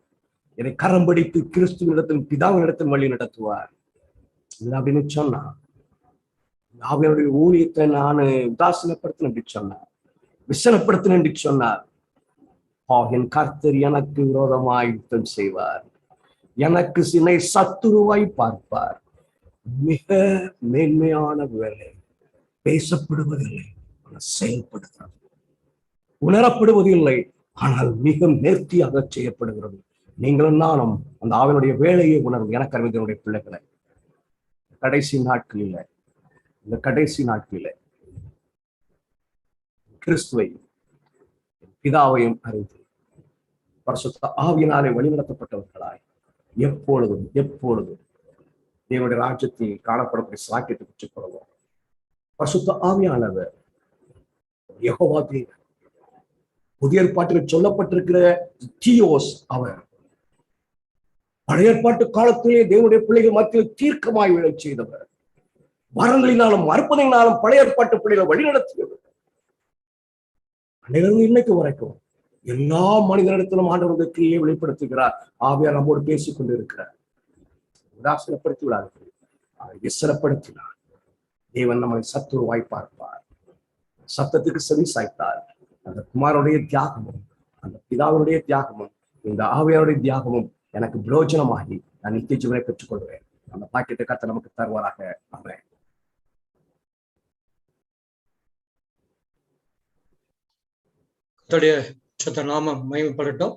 என்னை கரம் பிடித்து கிறிஸ்துவினிடத்தில் பிதாவினிடத்தில் வழி நடத்துவார் அப்படின்னு சொன்னா, அவருடைய ஊழியத்தை நான் உதாசீனப்படுத்தின என்று சொன்னார், விசனப்படுத்தின என்று சொன்னார். என் கர்த்தர் எனக்கு விரோதமாய் யுத்தம் செய்வார், எனக்கு சினை சத்துருவாய் பார்ப்பார். மிக மேன்மையான வேலை பேசப்படுவதில்லை, செயல்படுகிறது. உணரப்படுவதில்லை, ஆனால் மிக நேர்த்தியாக செய்யப்படுகிறது. நீங்களும் நானும் அந்த ஆவினுடைய வேலையை உணரும். எனக்கு அறிவிதனுடைய பிள்ளைகளை, இந்த கடைசி நாட்களில கிறிஸ்துவை பிதாவையும் அறிந்து பரிசுத்த ஆவியினாலே வழிநடத்தப்பட்டவர்களாய் எப்பொழுதும் தேவனுடைய ராஜ்யத்தில் காணப்படக்கூடிய சாக்கியத்தை பெற்றுக் கொள்வோம். பரிசுத்த ஆவியானவர் யெகோவா தேவன். புதிய ஏற்பாட்டில் சொல்லப்பட்டிருக்கிற தியோஸ் அவர். பழைய ஏற்பாட்டு காலத்திலே தேவனுடைய பிள்ளைகள் மத்தியில் தீர்க்கமாய் விழச் செய்தவர். வரங்களினாலும் அற்புதங்களினாலும் பழைய ஏற்பாட்டு பிள்ளைகளை வழிநடத்தியவர். அன்னையிலிருந்து இன்னைக்கு வரைக்கும் எல்லா மனிதனிடத்திலும் ஆண்டவருடைய கிரியை வெளிப்படுத்துகிறார். ஆவியார் நம்மோடு பேசிக் கொண்டு இருக்கிறார். உதாசீனப்படுத்தி விடாதீர்கள், விசனப்படுத்தினார். தேவன் நம்மை சத்துருவாய் பார்ப்பார். சத்தத்துக்கு செவி சாய்த்தார். அந்த குமாரனுடைய தியாகமும் அந்த பிதாவினுடைய தியாகமும் இந்த ஆவியாருடைய தியாகமும் எனக்கு பிரயோஜனமாகி நான் நித்திய ஜீவனை பெற்றுக் கொள்வேன். அந்த பாக்கியத்தை கர்த்தர் நமக்கு தருவாராக. ஆமென். கர்த்தருடைய பரிசுத்த நாமம் மகிமைப்படட்டும்.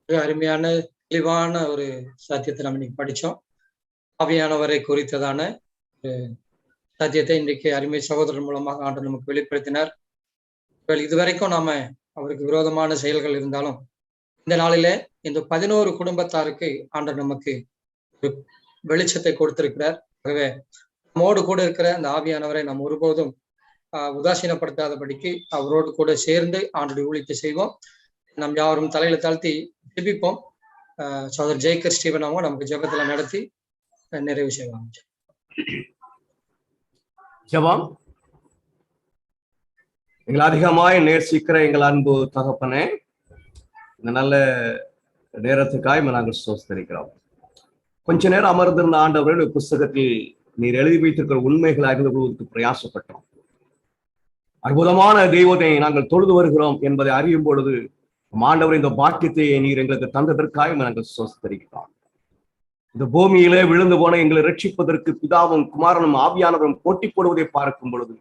அருமையான தெளிவான ஒரு சத்தியத்தை நம்ம இன்னைக்கு படிச்சோம். ஆவியானவரை குறித்ததான சத்தியத்தை இன்றைக்கு அருமை சகோதரர் மூலமாக ஆண்டவர் நமக்கு வெளிப்படுத்தினார். இதுவரைக்கும் நாம அவருக்கு விரோதமான செயல்கள் இருந்தாலும் இந்த நாளிலே இந்த 11 குடும்பத்தாருக்கு ஆண்டவர் நமக்கு ஒரு வெளிச்சத்தை கொடுத்திருக்கிறார். ஆகவே நம்மோடு கூட இருக்கிற அந்த ஆவியானவரை நாம் ஒருபோதும் உதாசீனப்படுத்தாதபடிக்கு அவரோடு கூட சேர்ந்து ஆண்டோட ஊழியத்தை செய்வோம். நம் யாரும் தலையில தாழ்த்தி ஜெபிப்போம். சகோதரர் ஜெய்கர் ஸ்டீவன் அவங்க நமக்கு ஜெபத்துல நடத்தி நிறைவு செய்வாங்க. ஜெபம். எங்களை அதிகமாய் நேசிக்கிற எங்கள் அன்பு தகப்பனே, இந்த நல்ல நேரத்துக்காய் நாங்கள் ஸ்தோத்திரிக்கிறோம். கொஞ்ச நேரம் அமர்ந்திருந்த ஆண்டவர்கள் புஸ்தகத்தில் நீர் எழுதி வைத்திருக்கிற உண்மைகளை அறிந்து கொள்வதற்கு பிரயாசப்பட்டோம். அற்புதமான தெய்வத்தை நாங்கள் தொழுது வருகிறோம் என்பதை அறியும் பொழுது ஆண்டவர் இந்த பாக்கியத்தை நீர் எங்களுக்கு தந்ததற்காக நாங்கள் சோஸ்தரிக்கிறோம். இந்த பூமியிலே விழுந்து போன எங்களை ரட்சிப்பதற்கு பிதாவும் குமாரனும் ஆவியானவரும் போட்டி போடுவதை பார்க்கும் பொழுது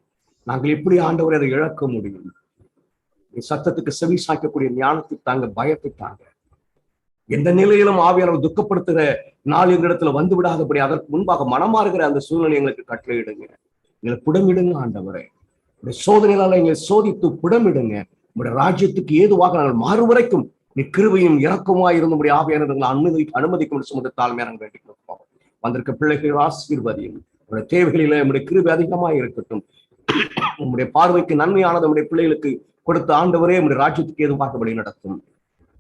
நாங்கள் எப்படி ஆண்டவரை அதை இழக்க முடியும்? சத்தத்துக்கு செவி சாய்க்கக்கூடிய ஞானத்தை தாங்க, பயத்தை தாங்க. எந்த நிலையிலும் ஆவியானவர் துக்கப்படுத்துகிற நாள் எங்களிடத்துல வந்து விடாதபடி அதற்கு முன்பாக மனமாறுகிற அந்த சூழ்நிலை எங்களுக்கு கட்டளையிடுங்க. எங்களை புடமிடுங்க ஆண்டவரே. உடைய சோதனையால எங்களை சோதித்து புடமிடுங்க. உடைய ராஜ்யத்துக்கு ஏதுவாக நாங்கள் மாறும் வரைக்கும் நீ கிருபையும் இரக்கமாய் இருந்தபடி ஆவியானவர்களை அனுமதிக்கும் சுமந்த தாழ்மையாக நாங்கள் வேண்டிக் கொள்வோம். வந்திருக்க பிள்ளைகள் ஆசீர்வதியும். உடைய தேவைகளில நம்முடைய கிருபை அதிகமாக இருக்கட்டும். உங்களுடைய பார்வைக்கு நன்மையானது நம்முடைய பிள்ளைகளுக்கு கொடுத்த ஆண்டவரே நம்முடைய ராஜ்யத்துக்கு ஏதுவாக வழி நடத்தும்.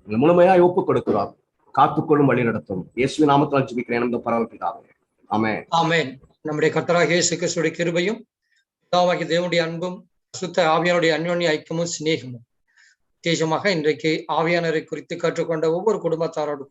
முழுமையாய் ஒப்புக் கொடுக்கிறோம். காத்துக்கொள்ளும் வழி நடத்தும். இயேசுவின் நாமத்தால் ஜெபிக்கிறேன் இந்த பரமபிதாவே. ஆமென். ஆமென். நம்முடைய கர்த்தராகிய இயேசு கிறிஸ்துவின் கிருபையும் பிதாவாகிய தேவனுடைய அன்பும் சுத்த ஆவியானுடைய அன்யோன்ய ஐக்கியமும் சிநேகமும் விசேஷமாக இன்றைக்கு ஆவியானவரை குறித்து கற்றுக்கொண்ட ஒவ்வொரு குடும்பத்தாரோடு